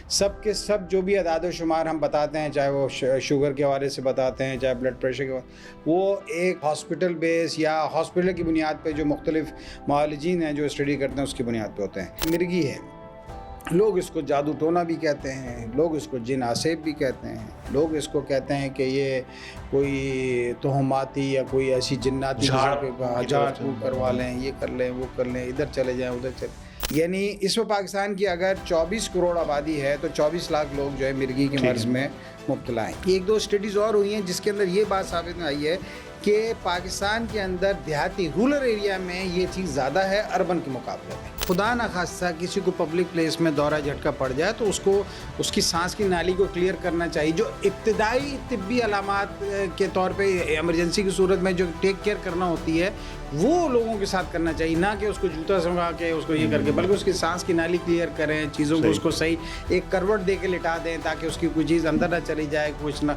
سب کے سب جو بھی اعداد و شمار ہم بتاتے ہیں، چاہے وہ شوگر کے حوالے سے بتاتے ہیں، چاہے بلڈ پریشر کے وہ ایک ہاسپٹل بیس یا ہاسپٹل کی بنیاد پہ جو مختلف معالجین ہیں جو اسٹڈی کرتے ہیں اس کی بنیاد پہ ہوتے ہیں۔ مرگی ہے، لوگ اس کو جادو ٹونا بھی کہتے ہیں، لوگ اس کو جن آسیب بھی کہتے ہیں، لوگ اس کو کہتے ہیں کہ یہ کوئی تہماتی یا کوئی ایسی جناتی جھاڑ پھونک کروا لیں، یہ کر لیں وہ کر لیں، ادھر چلے جائیں ادھر چلے۔ یعنی اس وقت پاکستان کی اگر 24 کروڑ آبادی ہے تو 24 لاکھ لوگ جو ہے مرگی کے مرض میں مبتلا ہیں۔ ایک دو اسٹڈیز اور ہوئی ہیں جس کے اندر یہ بات ثابت آئی ہے کہ پاکستان کے اندر دیہاتی رورل ایریا میں یہ چیز زیادہ ہے اربن کے مقابلے میں۔ خدا نخواستہ کسی کو پبلک پلیس میں دورہ جھٹکا پڑ جائے تو اس کی سانس کی نالی کو کلیئر کرنا چاہیے۔ جو ابتدائی طبی علامات کے طور پہ ایمرجنسی کی صورت میں جو ٹیک کیئر کرنا ہوتی ہے وہ لوگوں کے ساتھ کرنا چاہیے، نہ کہ اس کو جوتا سنگا کے اس کو یہ کر کے، بلکہ اس کی سانس کی نالی کلیئر کریں، چیزوں کو اس کو صحیح ایک کروٹ دے کے لٹا دیں تاکہ اس کی کوئی چیز اندر نہ چلی جائے، کچھ نہ۔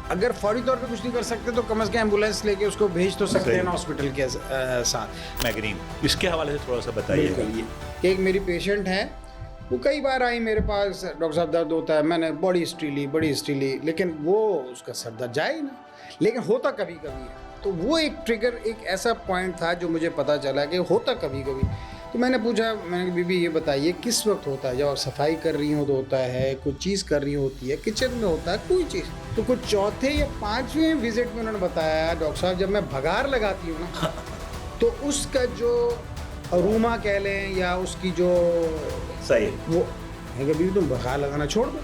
اگر فوری طور پہ کچھ نہیں کر سکتے تو کم از کم ایمبولینس لے کے اس کو بھیج تو سکتے ہیں نا ہاسپٹل کے ساتھ۔ میگرین اس کے حوالے سے تھوڑا سا بتائیے۔ ایک میری پیشنٹ ہے، وہ کئی بار آئی میرے پاس، ڈاکٹر صاحب درد ہوتا ہے، میں نے بڑی ہسٹری لی، لیکن وہ اس کا سر درد جائے نا، لیکن ہوتا کبھی کبھی ہے۔ تو وہ ایک ٹریگر، ایک ایسا پوائنٹ تھا جو مجھے پتا چلا کہ ہوتا کبھی کبھی۔ تو میں نے پوچھا، میں نے بی بی یہ بتائیے کس وقت ہوتا ہے؟ جب آپ صفائی کر رہی ہوں تو ہوتا ہے، کوئی چیز کر رہی ہوتی ہے، کچن میں ہوتا ہے کوئی چیز؟ تو کچھ چوتھے یا پانچویں وزٹ میں انہوں نے بتایا ڈاکٹر صاحب جب میں بھگار لگاتی ہوں نا تو اس کا جو اروما کہہ لیں یا اس کی جو صحیح وہ ہے کہ بیوی تم بخار لگانا چھوڑ دو،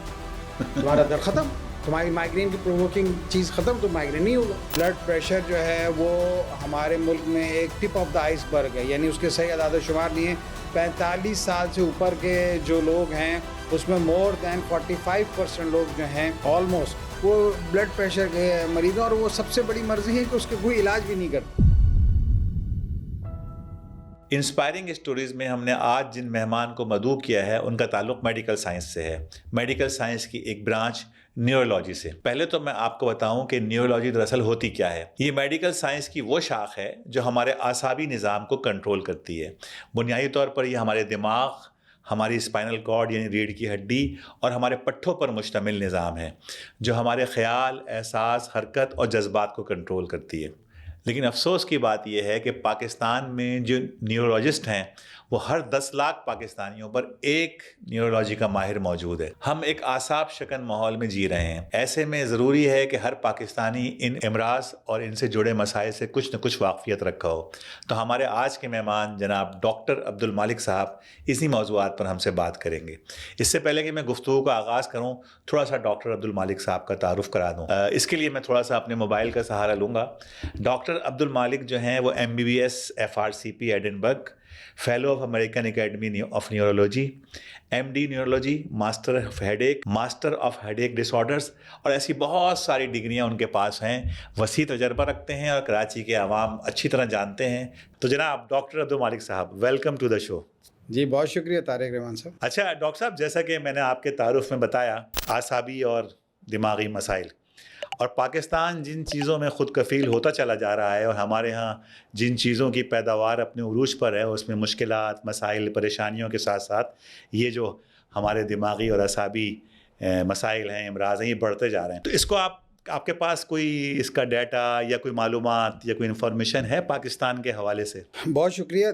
تمہارا درد ختم، تمہاری مائگرین کی پرووکنگ چیز ختم، تو مائگرین نہیں ہوگا۔ بلڈ پریشر جو ہے وہ ہمارے ملک میں ایک ٹپ آف دا آئس برگ ہے، یعنی اس کے صحیح اعداد و شمار نہیں ہیں۔ 45 سال سے اوپر کے جو لوگ ہیں اس میں مور دین 45% لوگ جو ہیں آلموسٹ وہ بلڈ پریشر کے مریض ہیں، اور وہ سب سے بڑی مرضی ہے کہ اس کا کوئی علاج بھی نہیں کرتا۔ انسپائرنگ اسٹوریز میں ہم نے آج جن مہمان کو مدعو کیا ہے ان کا تعلق میڈیکل سائنس سے ہے، میڈیکل سائنس کی ایک برانچ نیورولوجی سے۔ پہلے تو میں آپ کو بتاؤں کہ نیورولوجی دراصل ہوتی کیا ہے۔ یہ میڈیکل سائنس کی وہ شاخ ہے جو ہمارے اعصابی نظام کو کنٹرول کرتی ہے۔ بنیادی طور پر یہ ہمارے دماغ، ہماری اسپائنل کارڈ یعنی ریڑھ کی ہڈی اور ہمارے پٹھوں پر مشتمل نظام ہے جو ہمارے خیال، احساس، حرکت اور جذبات کو کنٹرول کرتی ہے۔ لیکن افسوس کی بات یہ ہے کہ پاکستان میں جو نیورولوجسٹ ہیں وہ ہر 10 لاکھ پاکستانیوں پر ایک نیورولوجی کا ماہر موجود ہے۔ ہم ایک اعصاب شکن ماحول میں جی رہے ہیں، ایسے میں ضروری ہے کہ ہر پاکستانی ان امراض اور ان سے جڑے مسائل سے کچھ نہ کچھ واقفیت رکھا ہو۔ تو ہمارے آج کے مہمان جناب ڈاکٹر عبدالمالک صاحب اسی موضوعات پر ہم سے بات کریں گے۔ اس سے پہلے کہ میں گفتگو کا آغاز کروں تھوڑا سا ڈاکٹر عبدالمالک صاحب کا تعارف کرا دوں۔ اس کے لیے میں تھوڑا سا اپنے موبائل کا سہارا لوں گا۔ ڈاکٹر عبدالمالک جو ہیں وہ MBBS FRCP Edinburgh, fellow of American academy of neurology, MD neurology, master of headache dish orders اور ایسی بہت ساری ڈگریاں ان کے پاس ہیں۔ وسیع تجربہ رکھتے ہیں اور کراچی کے عوام اچھی طرح جانتے ہیں۔ تو جناب ڈاکٹر عبدالمالک صاحب، ویلکم ٹو دا شو۔ جی بہت شکریہ طارق رحمان صاحب۔ اچھا ڈاکٹر صاحب، جیسا کہ میں نے آپ کے تعارف میں بتایا، اعصابی اور دماغی مسائل، اور پاکستان جن چیزوں میں خود کفیل ہوتا چلا جا رہا ہے اور ہمارے ہاں جن چیزوں کی پیداوار اپنے عروج پر ہے اس میں مشکلات، مسائل، پریشانیوں کے ساتھ ساتھ یہ جو ہمارے دماغی اور اعصابی مسائل ہیں، امراض ہیں، یہ بڑھتے جا رہے ہیں۔ تو اس کو آپ کے پاس کوئی اس کا ڈیٹا یا کوئی معلومات یا کوئی انفارمیشن ہے پاکستان کے حوالے سے؟ بہت شکریہ۔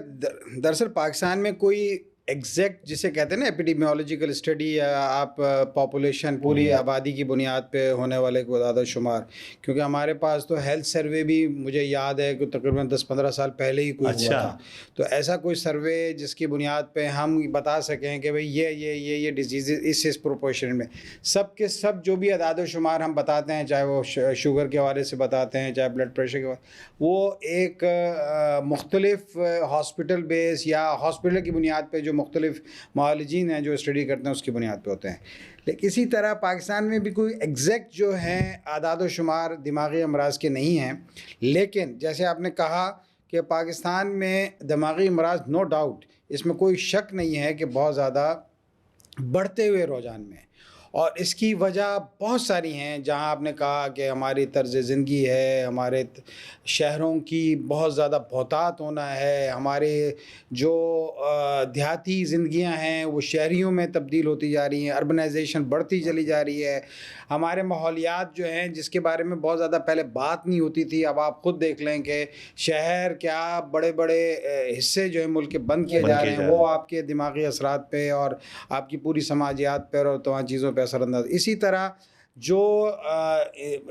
دراصل پاکستان میں کوئی ایگزیکٹ جسے کہتے ہیں نا ایپیڈیمیولوجیکل اسٹڈی یا آپ پاپولیشن پوری آبادی کی بنیاد پہ ہونے والے کو اعداد و شمار، کیونکہ ہمارے پاس تو ہیلتھ سروے بھی مجھے یاد ہے کہ تقریباً 10-15 سال پہلے ہی کوئی ہوا تھا، تو ایسا کوئی سروے جس کی بنیاد پہ ہم بتا سکیں کہ بھئی یہ ڈیزیز اس پروپورشن میں سب کے سب جو بھی اعداد و شمار ہم بتاتے ہیں، چاہے وہ شوگر کے حوالے سے بتاتے ہیں، چاہے بلڈ پریشر کے وہ ایک مختلف ہاسپٹل بیس یا ہاسپٹل کی بنیاد پہ جو مختلف معالجین ہیں جو اسٹڈی کرتے ہیں اس کی بنیاد پہ ہوتے ہیں۔ لیکن اسی طرح پاکستان میں بھی کوئی ایگزیکٹ جو ہیں اعداد و شمار دماغی امراض کے نہیں ہیں، لیکن جیسے آپ نے کہا کہ پاکستان میں دماغی امراض نو ڈاؤٹ، اس میں کوئی شک نہیں ہے کہ بہت زیادہ بڑھتے ہوئے رجحان میں، اور اس کی وجہ بہت ساری ہیں. جہاں آپ نے کہا کہ ہماری طرز زندگی ہے, ہمارے شہروں کی بہت زیادہ بہتات ہونا ہے, ہمارے جو دیہاتی زندگیاں ہیں وہ شہریوں میں تبدیل ہوتی جا رہی ہیں, اربنائزیشن بڑھتی چلی جا رہی ہے, ہمارے ماحولیات جو ہیں جس کے بارے میں بہت زیادہ پہلے بات نہیں ہوتی تھی, اب آپ خود دیکھ لیں کہ شہر کیا بڑے بڑے حصے جو ہیں ملک کے بند کیے جا رہے ہیں, وہ آپ کے دماغی اثرات پہ اور آپ کی پوری سماجیات پہ اور تمام چیزوں پہ اثر انداز. اسی طرح جو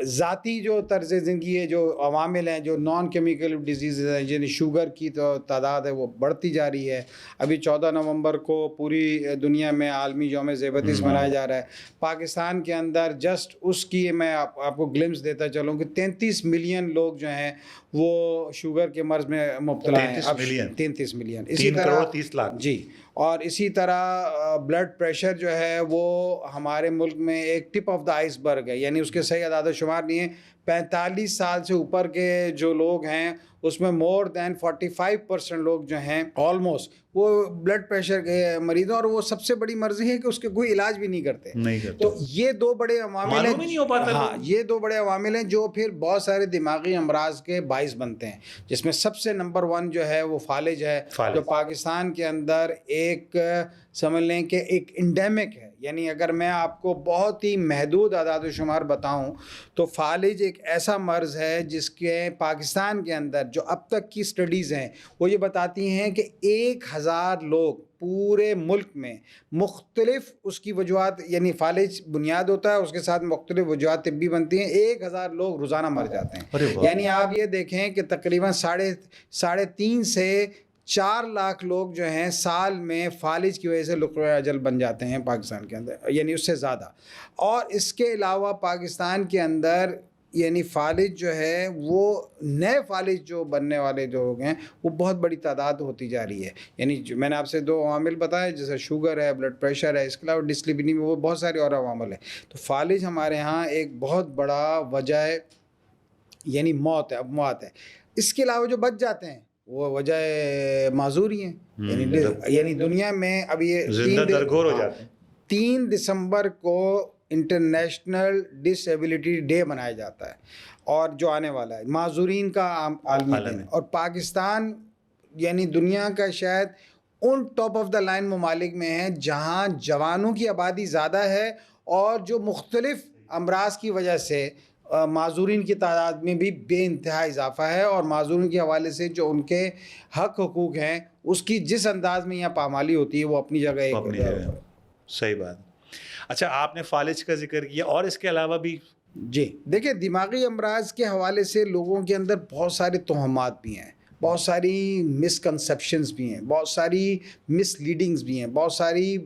ذاتی جو طرز زندگی ہے, جو عوامل ہیں, جو نان کیمیکل ڈیزیزز ہیں, یعنی شوگر کی تو تعداد ہے وہ بڑھتی جا رہی ہے. ابھی 14 نومبر کو پوری دنیا میں عالمی یوم ذیابیطس منایا جا رہا ہے. پاکستان کے اندر جسٹ اس کی میں آپ کو گلمس دیتا چلوں کہ 33 ملین لوگ جو ہیں وہ شوگر کے مرض میں مبتلا ہیں. 33 ملین. اسی 3 کروڑ 30 لاکھ. جی. اور اسی طرح بلڈ پریشر جو ہے وہ ہمارے ملک میں ایک ٹپ آف دا آئس برگ ہے, یعنی اس کے صحیح اعداد و شمار نہیں ہیں. 45 سال سے اوپر کے جو لوگ ہیں اس میں مور دین 45% لوگ جو ہیں آلموسٹ وہ بلڈ پریشر کے مریض ہیں, اور وہ سب سے بڑی مرضی ہے کہ اس کے کوئی علاج بھی نہیں کرتے. تو یہ دو بڑے عوامل ہیں. ہاں, یہ دو بڑے عوامل ہیں جو پھر بہت سارے دماغی امراض کے باعث بنتے ہیں, جس میں سب سے نمبر 1 جو ہے وہ فالج ہے, جو پاکستان کے اندر ایک سمجھ لیں کہ ایک انڈیمک ہے. یعنی اگر میں آپ کو بہت ہی محدود اعداد و شمار بتاؤں تو فالج ایک ایسا مرض ہے جس کے پاکستان کے اندر جو اب تک کی سٹڈیز ہیں وہ یہ بتاتی ہیں کہ 1000 لوگ پورے ملک میں مختلف اس کی وجوہات, یعنی فالج بنیاد ہوتا ہے, اس کے ساتھ مختلف وجوہات طبی بنتی ہیں, 1000 لوگ روزانہ مر جاتے ہیں. یعنی آپ یہ دیکھیں کہ تقریباً 3.5 سے 4 لاکھ لوگ جو ہیں سال میں فالج کی وجہ سے لقمۂ اجل بن جاتے ہیں پاکستان کے اندر, یعنی اس سے زیادہ. اور اس کے علاوہ پاکستان کے اندر یعنی فالج جو ہے وہ نئے فالج جو بننے والے جو لوگ ہیں وہ بہت بڑی تعداد ہوتی جا رہی ہے. یعنی جو میں نے آپ سے 2 عوامل بتائے, جیسے شوگر ہے, بلڈ پریشر ہے, اس کے علاوہ ڈسلیپیڈیمیا میں وہ بہت سارے اور عوامل ہیں. تو فالج ہمارے ہاں ایک بہت بڑا وجہ ہے, یعنی موت ہے, اموات ہے. اس کے علاوہ جو بچ جاتے ہیں وہ وجہ معذوری ہیں, یعنی دنیا میں اب یہ زندہ درگور ہو جاتے ہیں. 3 دسمبر کو انٹرنیشنل ڈس ایبلٹی ڈے منایا جاتا ہے, اور جو آنے والا ہے معذورین کا عالمی دن. اور پاکستان یعنی دنیا کا شاید ان ٹاپ آف دا لائن ممالک میں ہے جہاں جوانوں کی آبادی زیادہ ہے, اور جو مختلف امراض کی وجہ سے معذورین کی تعداد میں بھی بے انتہا اضافہ ہے, اور معذورین کے حوالے سے جو ان کے حق حقوق ہیں اس کی جس انداز میں یہاں پامالی ہوتی ہے وہ اپنی جگہ صحیح بات. اچھا, آپ نے فالج کا ذکر کیا, اور اس کے علاوہ بھی جی دیکھیں دماغی امراض کے حوالے سے لوگوں کے اندر بہت سارے توہمات بھی ہیں, بہت ساری مسکنسیپشنز بھی ہیں, بہت ساری مس لیڈنگز بھی ہیں, بہت ساری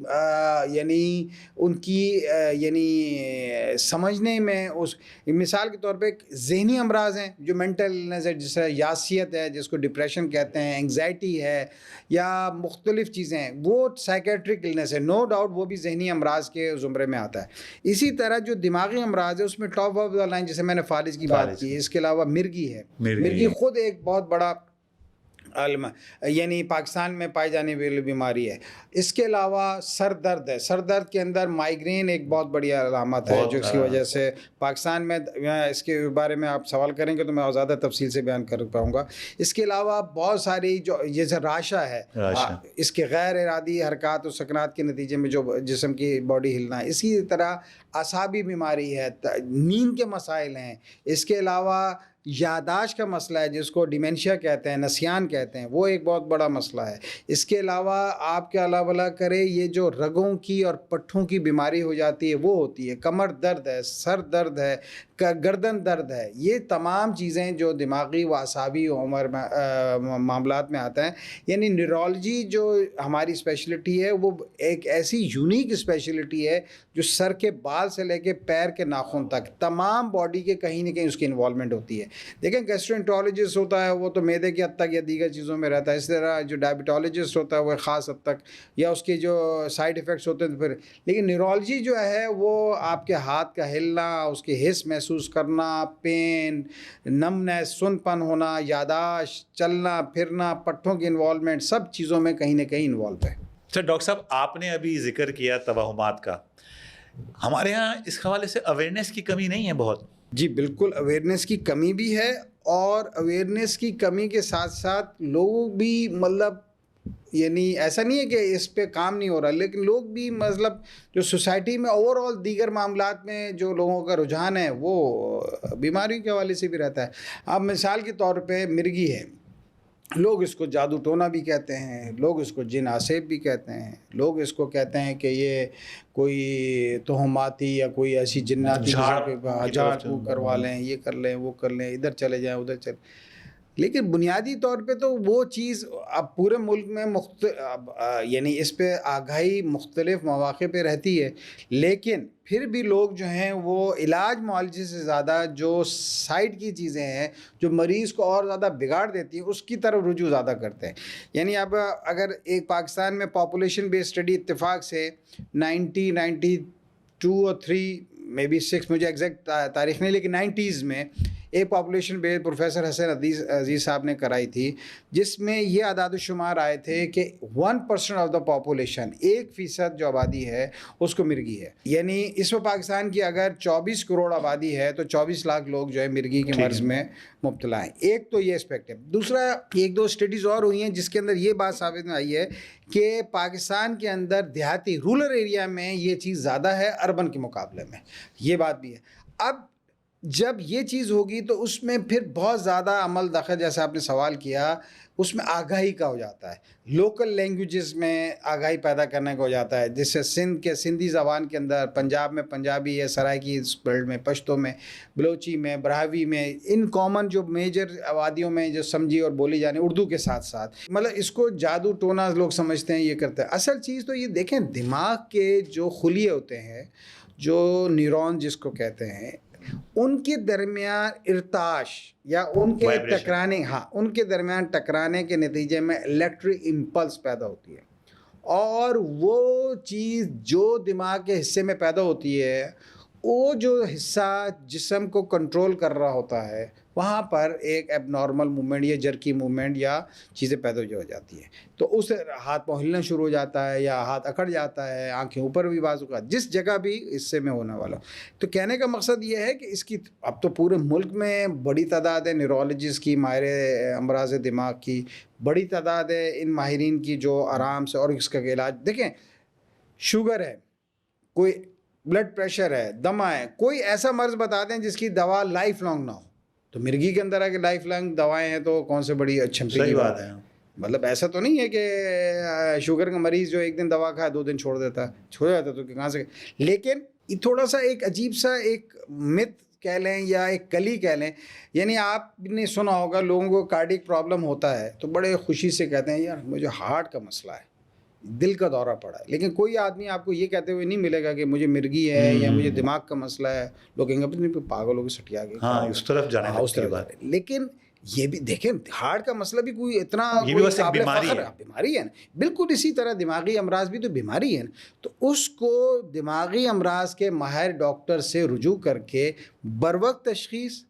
یعنی ان کی یعنی سمجھنے میں اس مثال کے طور پہ ذہنی امراض ہیں جو مینٹل النس ہے, جس طرح یاسیت ہے جس کو ڈپریشن کہتے ہیں, انگزائٹی ہے, یا مختلف چیزیں ہیں, وہ سائیکیٹرک النس ہے, نو ڈاؤٹ وہ بھی ذہنی امراض کے زمرے میں آتا ہے. اسی طرح جو دماغی امراض ہے اس میں ٹاپ آف دا لائن جیسے میں نے فالج کی بات کی, اس کے علاوہ مرگی ہے. مرگی خود ایک بہت بڑا عالم یعنی پاکستان میں پائی جانے والی بیماری ہے. اس کے علاوہ سر درد ہے, سر درد کے اندر مائیگرین ایک بہت بڑی علامت ہے جو اس کی وجہ سے پاکستان میں اس کے بارے میں آپ سوال کریں گے تو میں زیادہ تفصیل سے بیان کر پاؤں گا. اس کے علاوہ بہت ساری جو جیسے راشا ہے, اس کے غیر ارادی حرکات و سکنات کے نتیجے میں جو جسم کی باڈی ہلنا ہے. اسی طرح اعصابی بیماری ہے, نیند کے مسائل ہیں. اس کے علاوہ یاداشت کا مسئلہ ہے جس کو ڈیمینشیا کہتے ہیں, نسیان کہتے ہیں, وہ ایک بہت بڑا مسئلہ ہے. اس کے علاوہ آپ کے علاوہ کرے یہ جو رگوں کی اور پٹھوں کی بیماری ہو جاتی ہے وہ ہوتی ہے, کمر درد ہے, سر درد ہے, گردن درد ہے. یہ تمام چیزیں جو دماغی و اعصابی عمر معاملات میں آتا ہے. یعنی نیورولوجی جو ہماری اسپیشلٹی ہے وہ ایک ایسی یونیک اسپیشلٹی ہے جو سر کے بال سے لے کے پیر کے ناخن تک تمام باڈی کے کہیں نہ کہیں اس کی انوالومنٹ ہوتی ہے. دیکھیں گیسٹرونٹرولوجسٹ ہوتا ہے وہ تو معدے کی حد تک یا دیگر چیزوں میں رہتا ہے. اس طرح جو ڈائبٹالوجسٹ ہوتا ہے وہ خاص حد تک یا اس کے جو سائڈ ایفیکٹس ہوتے ہیں پھر. لیکن نیورولوجی جو ہے وہ آپ کے ہاتھ کا ہلنا, اس کے حس محسوس کرنا, پین, نمنس, سن پن ہونا, یاداشت, چلنا پھرنا, پٹھوں کی انوالومنٹ, سب چیزوں میں کہیں نہ کہیں انوالو ہے. سر ڈاکٹر صاحب آپ نے ابھی ذکر کیا توہمات کا, ہمارے ہاں اس حوالے سے اویئرنیس کی کمی نہیں ہے بہت؟ جی بالکل اویئرنیس کی کمی بھی ہے، اور اویئرنیس کی کمی کے ساتھ ساتھ لوگ بھی مطلب یعنی ایسا نہیں ہے کہ اس پہ کام نہیں ہو رہا، لیکن لوگ بھی مطلب جو سوسائٹی میں اوور آل دیگر معاملات میں جو لوگوں کا رجحان ہے وہ بیماریوں کے حوالے سے بھی رہتا ہے. اب مثال کے طور پہ مرغی ہے، لوگ اس کو جادو ٹونا بھی کہتے ہیں، لوگ اس کو جن آسیب بھی کہتے ہیں، لوگ اس کو کہتے ہیں کہ یہ کوئی تہماتی یا کوئی ایسی جناتی جھاڑ پھونک کروا لیں، یہ کر لیں وہ کر لیں، ادھر چلے جائیں ادھر چلے. لیکن بنیادی طور پہ تو وہ چیز اب پورے ملک میں یعنی اس پہ آگاہی مختلف مواقع پہ رہتی ہے، لیکن پھر بھی لوگ جو ہیں وہ علاج معالجے سے زیادہ جو سائڈ کی چیزیں ہیں جو مریض کو اور زیادہ بگاڑ دیتی ہیں اس کی طرف رجوع زیادہ کرتے ہیں. یعنی اب اگر ایک پاکستان میں پاپولیشن بیس اسٹڈی اتفاق سے 92 اور 3 مے بی 6 مجھے ایگزیکٹ تاریخ نہیں، لیکن 90s میں ایک پاپولیشن بیس پروفیسر حسین عزیز صاحب نے کرائی تھی، جس میں یہ اعداد و شمار آئے تھے کہ 1% آف دا پاپولیشن، 1% جو آبادی ہے اس کو مرگی ہے. یعنی اس میں پاکستان کی اگر 24 کروڑ آبادی ہے تو 24 لاکھ لوگ جو ہے مرگی کے مرض میں مبتلا ہیں. ایک تو یہ اسپیکٹ ہے. دوسرا 1-2 اسٹڈیز اور ہوئی ہیں جس کے اندر یہ بات ثابت میں آئی ہے کہ پاکستان کے اندر دیہاتی رورل ایریا میں یہ چیز زیادہ ہے اربن کے مقابلے میں، یہ بات بھی ہے. اب جب یہ چیز ہوگی تو اس میں پھر بہت زیادہ عمل دخل، جیسے آپ نے سوال کیا، اس میں آگاہی کا ہو جاتا ہے، لوکل لینگویجز میں آگاہی پیدا کرنے کا ہو جاتا ہے. جس سے سندھ کے سندھی زبان کے اندر، پنجاب میں پنجابی ہے، سرائکی بیلٹ میں پشتو میں، بلوچی میں، براہوی میں، ان کامن جو میجر آبادیوں میں جو سمجھی اور بولی جانے اردو کے ساتھ ساتھ، مطلب اس کو جادو ٹونا لوگ سمجھتے ہیں، یہ کرتے ہیں. اصل چیز تو یہ دیکھیں، دماغ کے جو خلیے ہوتے ہیں، جو نیورون جس کو کہتے ہیں، ان کے درمیان ارتعاش یا ان کے ٹکرانے، ان کے درمیان ٹکرانے کے نتیجے میں الیکٹرک امپلس پیدا ہوتی ہے، اور وہ چیز جو دماغ کے حصے میں پیدا ہوتی ہے، وہ جو حصہ جسم کو کنٹرول کر رہا ہوتا ہے، وہاں پر ایک ایب نارمل موومنٹ یا جرکی موومنٹ یا چیزیں پیدا ہو جاتی ہیں. تو اس ہاتھ پاؤں ہلنا شروع ہو جاتا ہے، یا ہاتھ اکڑ جاتا ہے، آنکھیں اوپر بھی بعض اوقات، جس جگہ بھی حصے میں ہونے والا. تو کہنے کا مقصد یہ ہے کہ اس کی اب تو پورے ملک میں بڑی تعداد ہے نیورولوجسٹ کی، ماہر امراض دماغ کی بڑی تعداد ہے، ان ماہرین کی جو آرام سے، اور اس کا علاج دیکھیں، شوگر ہے، کوئی بلڈ پریشر ہے، دمہ ہے، کوئی ایسا مرض بتا دیں جس کی دوا لائف لانگ نہ ہو. تو مرغی کے اندر ہے کہ لائف لانگ دوائیں ہیں تو کون سے بڑی اچھی صحیح بات ہے. مطلب ایسا تو نہیں ہے کہ شوگر کا مریض جو ایک دن دوا کھائے 2 دن چھوڑ دیتا ہے، چھوڑ جاتا تو کہاں سے. لیکن یہ تھوڑا سا ایک عجیب سا ایک مت کہہ لیں یا ایک کلی کہہ لیں. یعنی آپ نے سنا ہوگا لوگوں کو کارڈیک پرابلم ہوتا ہے تو بڑے خوشی سے کہتے ہیں یار مجھے ہارٹ کا مسئلہ ہے، دل کا دورہ پڑا ہے. لیکن کوئی آدمی آپ کو یہ کہتے ہوئے نہیں ملے گا کہ مجھے مرگی ہے یا مجھے دماغ کا مسئلہ ہے. لوگ کہیں گے پاگلوں کی سٹیا گئی، ہاں اس طرف جانے لگتی ہے بات. لیکن یہ بھی دیکھیں، ہارٹ کا مسئلہ بھی کوئی اتنا بیماری ہے نا، بالکل اسی طرح دماغی امراض بھی تو بیماری ہے نا. تو اس کو دماغی امراض کے ماہر ڈاکٹر سے رجوع کر کے بروقت تشخیص،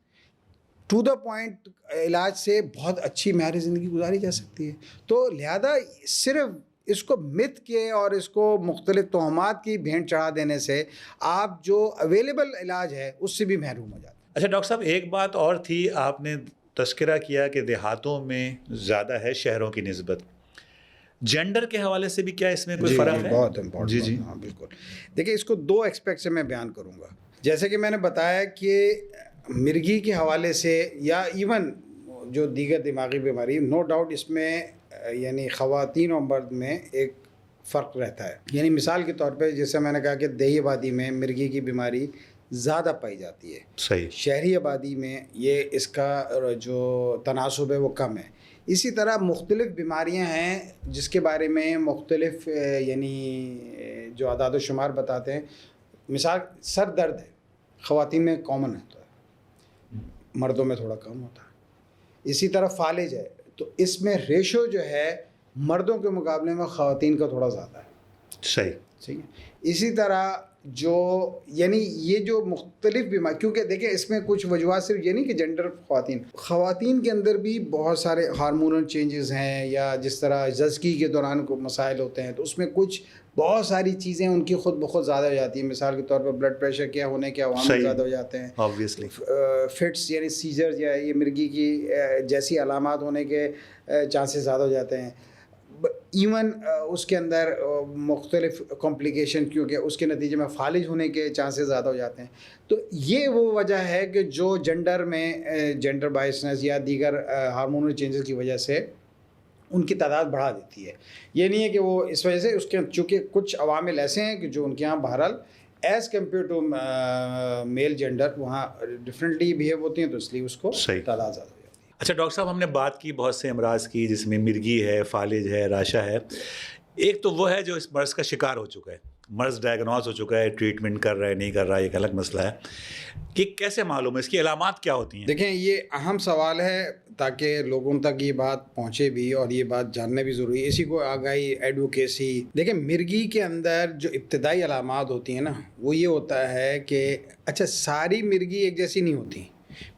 ٹو دا پوائنٹ علاج سے بہت اچھی معیاری زندگی گزاری جا سکتی ہے. تو لہذا صرف اس کو مت کے اور اس کو مختلف توہمات کی بھینٹ چڑھا دینے سے آپ جو اویلیبل علاج ہے اس سے بھی محروم ہو جاتے ہیں. اچھا ڈاکٹر صاحب، ایک بات اور تھی، آپ نے تذکرہ کیا کہ دیہاتوں میں زیادہ ہے شہروں کی نسبت. جینڈر کے حوالے سے بھی کیا اس میں کوئی فرق ہے؟ بہت امپورٹنٹ. جی ہاں بالکل. دیکھیں اس کو 2 ایکسپیکٹ سے میں بیان کروں گا. جیسے کہ میں نے بتایا کہ مرگی کے حوالے سے یا ایون جو دیگر دماغی بیماری، نو ڈاؤٹ اس میں یعنی خواتین اور مرد میں ایک فرق رہتا ہے. یعنی مثال کے طور پہ جیسے میں نے کہا کہ دیہی آبادی میں مرگی کی بیماری زیادہ پائی جاتی ہے، صحیح. شہری آبادی میں یہ اس کا جو تناسب ہے وہ کم ہے. اسی طرح مختلف بیماریاں ہیں جس کے بارے میں مختلف یعنی جو اعداد و شمار بتاتے ہیں. مثال سر درد ہے، خواتین میں کامن ہوتا ہے، مردوں میں تھوڑا کم ہوتا ہے. اسی طرح فالج ہے، تو اس میں ریشو جو ہے مردوں کے مقابلے میں خواتین کا تھوڑا زیادہ ہے. صحیح. ٹھیک ہے. اسی طرح جو یعنی یہ جو مختلف بیماری، کیونکہ دیکھیں اس میں کچھ وجوہات صرف یہ نہیں کہ جینڈر خواتین کے اندر بھی بہت سارے ہارمونل چینجز ہیں، یا جس طرح زچگی کے دوران کو مسائل ہوتے ہیں تو اس میں کچھ بہت ساری چیزیں ان کی خود بخود زیادہ ہو جاتی ہیں. مثال کے طور پر بلڈ پریشر کیا ہونے کے عوام میں زیادہ ہو جاتے ہیں, آبویسلی فٹس یعنی سیزرز یا یہ مرگی کی جیسی علامات ہونے کے چانسز زیادہ ہو جاتے ہیں. ایون اس کے اندر مختلف کمپلیکیشن, کیونکہ اس کے نتیجے میں فالج ہونے کے چانسز زیادہ ہو جاتے ہیں. تو یہ وہ وجہ ہے کہ جو جنڈر میں جنڈر بائسنس یا دیگر ہارمونل چینجز کی وجہ سے ان کی تعداد بڑھا دیتی ہے. یہ نہیں ہے کہ وہ اس وجہ سے, اس کے چونکہ کچھ عوامل ایسے ہیں کہ جو ان کے یہاں بہرحال as compared to male gender وہاں ڈفرینٹلی بیہیو ہوتی ہیں, تو اس لیے اس کو تعداد زیادہ. اچھا ڈاکٹر صاحب, ہم نے بات کی بہت سے امراض کی جس میں مرگی ہے, فالج ہے, راشا ہے. ایک تو وہ ہے جو اس مرض کا شکار ہو چکا ہے, مرض ڈائگنوز ہو چکا ہے, ٹریٹمنٹ کر رہا ہے نہیں کر رہا ہے, ایک الگ مسئلہ ہے کہ کیسے معلوم ہے, اس کی علامات کیا ہوتی ہیں؟ دیکھیں یہ اہم سوال ہے تاکہ لوگوں تک یہ بات پہنچے بھی, اور یہ بات جاننا بھی ضروری ہے, اسی کو آگاہی ایڈوکیسی. دیکھیں مرگی کے اندر جو ابتدائی علامات ہوتی ہیں نا, وہ یہ ہوتا ہے کہ اچھا ساری مرگی ایک جیسی نہیں ہوتی.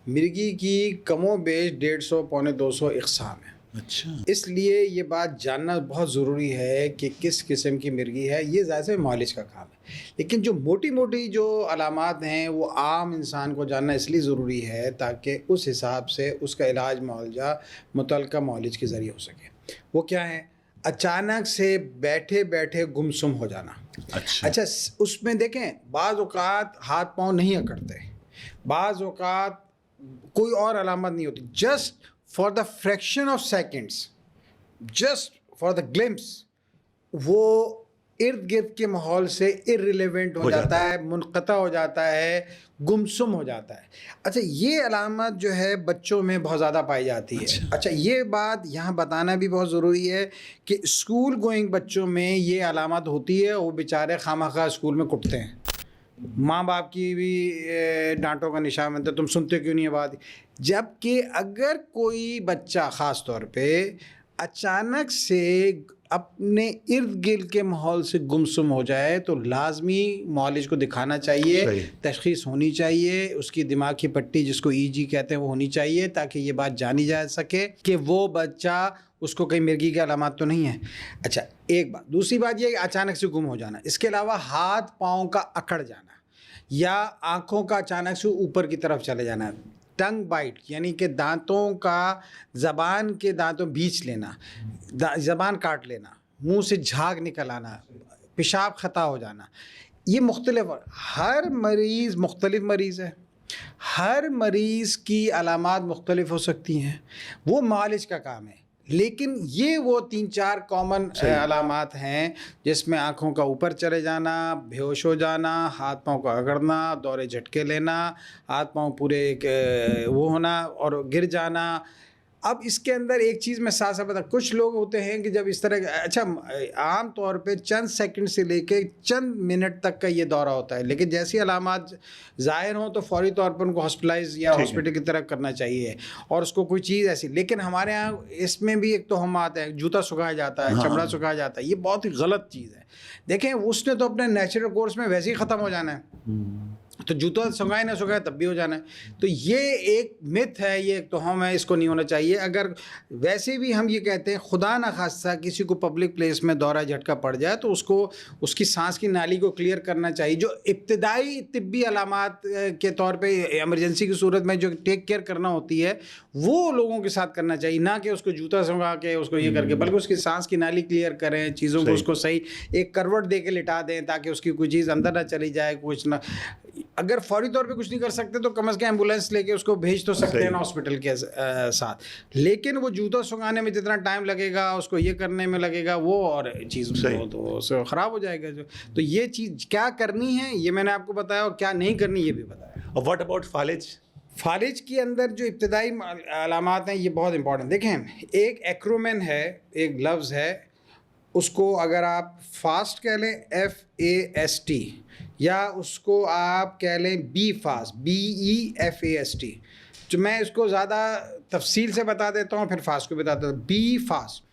مرگی کی کم و بیش 150 پونے 200 اقسام ہیں. اچھا, اس لیے یہ بات جاننا بہت ضروری ہے کہ کس قسم کی مرگی ہے. یہ ظاہر سے معالج کا کام ہے, لیکن جو موٹی موٹی جو علامات ہیں وہ عام انسان کو جاننا اس لیے ضروری ہے تاکہ اس حساب سے اس کا علاج معالجہ متعلقہ معالج کے ذریعے ہو سکے. وہ کیا ہے؟ اچانک سے بیٹھے بیٹھے گمسم ہو جانا. اچھا اس میں دیکھیں بعض اوقات ہاتھ پاؤں نہیں اکڑتے, بعض اوقات کوئی اور علامت نہیں ہوتی, just for the fraction of seconds, just for the glimpse وہ ارد گرد کے ماحول سے ارریلیونٹ ہو جاتا ہے, منقطع ہو جاتا ہے, گمسم ہو جاتا ہے. اچھا یہ علامت جو ہے بچوں میں بہت زیادہ پائی جاتی ہے. اچھا یہ بات یہاں بتانا بھی بہت ضروری ہے کہ اسکول گوئنگ بچوں میں یہ علامت ہوتی ہے, وہ بیچارے خواہ اسکول میں کٹتے ہیں, ماں باپ کی بھی ڈانٹوں کا نشان بنتا ہے, تم سنتے کیوں نہیں یہ بات. جبکہ اگر کوئی بچہ خاص طور پہ اچانک سے اپنے ارد گرد کے ماحول سے گمسم ہو جائے تو لازمی معالج کو دکھانا چاہیے, تشخیص ہونی چاہیے, اس کی دماغ کی پٹی جس کو EEG کہتے ہیں وہ ہونی چاہیے تاکہ یہ بات جانی جا سکے کہ وہ بچہ اس کو کئی مرگی کی علامات تو نہیں ہے. اچھا ایک بات. دوسری بات یہ کہ اچانک سے گم ہو جانا, اس کے علاوہ ہاتھ پاؤں کا اکڑ جانا یا آنکھوں کا اچانک سے اوپر کی طرف چلے جانا, ٹنگ بائٹ یعنی کہ دانتوں کا زبان کے دانتوں بیچ لینا, زبان کاٹ لینا, منہ سے جھاگ نکل آنا, پیشاب خطا ہو جانا. یہ مختلف, ہر مریض مختلف مریض ہے, ہر مریض کی علامات مختلف ہو سکتی ہیں, وہ معالج کا کام ہے. لیکن یہ وہ 3-4 کامن علامات ہیں جس میں آنکھوں کا اوپر چلے جانا, بے ہوش ہو جانا, ہاتھ پاؤں کا اگڑنا, دورے جھٹکے لینا, ہاتھ پاؤں پورے وہ ہونا اور گر جانا. اب اس کے اندر ایک چیز میں ساتھ ساتھ بتا, کچھ لوگ ہوتے ہیں کہ جب اس طرح اچھا عام طور پہ چند سیکنڈ سے لے کے چند منٹ تک کا یہ دورہ ہوتا ہے, لیکن جیسی علامات ظاہر ہوں تو فوری طور پر ان کو ہاسپٹلائز یا ہاسپٹل کی طرف کرنا چاہیے, اور اس کو کوئی چیز ایسی. لیکن ہمارے ہاں اس میں بھی ایک توہمات ہے, جوتا سکھایا جاتا ہے, چمڑا سکھایا جاتا ہے, یہ بہت ہی غلط چیز ہے. دیکھیں اس نے تو اپنے نیچرل کورس میں ویسے ہی ختم ہو جانا ہے, تو جوتا سکھائے نہ سکھائے تب بھی ہو جانا ہے. تو یہ ایک مت ہے, یہ ایک توہم ہے, اس کو نہیں ہونا چاہیے. اگر ویسے بھی ہم یہ کہتے ہیں خدا نخواستہ کسی کو پبلک پلیس میں دورہ جھٹکا پڑ جائے تو اس کو اس کی سانس کی نالی کو کلیئر کرنا چاہیے. جو ابتدائی طبی علامات کے طور پہ ایمرجنسی کی صورت میں جو ٹیک کیئر کرنا ہوتی ہے وہ لوگوں کے ساتھ کرنا چاہیے, نہ کہ اس کو جوتا سنگا کے اس کو یہ کر کے, بلکہ اس کی سانس کی نالی کلیئر کریں, چیزوں کو اس کو صحیح ایک کروٹ دے کے لٹا دیں تاکہ اس کی کوئی چیز اندر نہ چلی جائے. کچھ نہ, اگر فوری طور پہ کچھ نہیں کر سکتے تو کم از کم ایمبولینس لے کے اس کو بھیج تو سکتے ہیں ہاسپٹل کے ساتھ. لیکن وہ جوتا سنگانے میں جتنا ٹائم لگے گا, اس کو یہ کرنے میں لگے گا, وہ اور چیز تو خراب ہو جائے گا. جو تو یہ چیز کیا کرنی ہے یہ میں نے آپ کو بتایا, اور کیا نہیں کرنی یہ بھی بتایا. اور واٹ اباؤٹ فالج؟ فالج کے اندر جو ابتدائی علامات ہیں یہ بہت امپورٹنٹ. دیکھیں ایک ایکرومین ہے, ایک لفظ ہے, اس کو اگر آپ فاسٹ کہہ لیں FAST, یا اس کو آپ کہہ لیں بی فاسٹ BEFAST. جو میں اس کو زیادہ تفصیل سے بتا دیتا ہوں, پھر فاسٹ کو بتاتا ہوں. Be fast,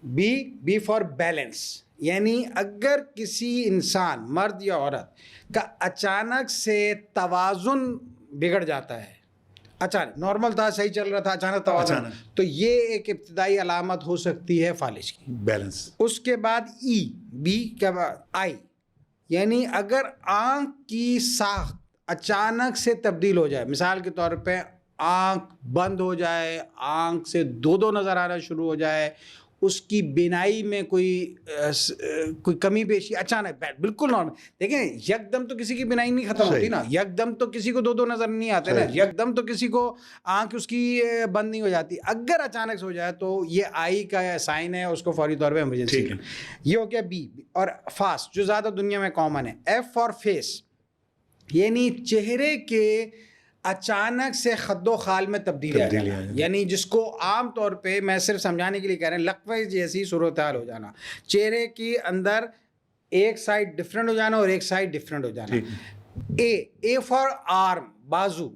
B for balance, یعنی اگر کسی انسان مرد یا عورت کا اچانک سے توازن بگڑ جاتا ہے, اچانک نارمل تھا, صحیح چل رہا تھا, اچانک توازن, تو یہ ایک ابتدائی علامت ہو سکتی ہے فالج کی. بیلنس. اس کے بعد ای, بی کے بعد آئی, یعنی اگر آنکھ کی ساخت اچانک سے تبدیل ہو جائے, مثال کے طور پہ آنکھ بند ہو جائے, آنکھ سے دو نظر آنا شروع ہو جائے, اس کی بینائی میں کوئی کمی بیشی اچانک, بالکل نارمل. دیکھیں یک دم تو کسی کی بینائی نہیں ختم ہوتی نا, یک دم تو کسی کو دو نظر نہیں آتے نا, یک دم تو کسی کو آنکھ اس کی بند نہیں ہو جاتی. اگر اچانک سے ہو جائے تو یہ آئی کا سائن ہے, اس کو فوری طور پہ ایمرجنسی. یہ ہو گیا بی. اور فاسٹ جو زیادہ دنیا میں کامن ہے, ایف فار فیس, یعنی چہرے کے اچانک سے خد و خال میں تبدیلی آ جانا, یعنی جس کو عام طور پہ میں صرف سمجھانے کے لیے کہہ رہے ہیں, لقوے جیسی صورتحال ہو جانا, چہرے کی اندر ایک سائڈ ڈفرینٹ ہو جانا اور ایک سائڈ ڈفرینٹ ہو جانا. اے فار آرم, بازو,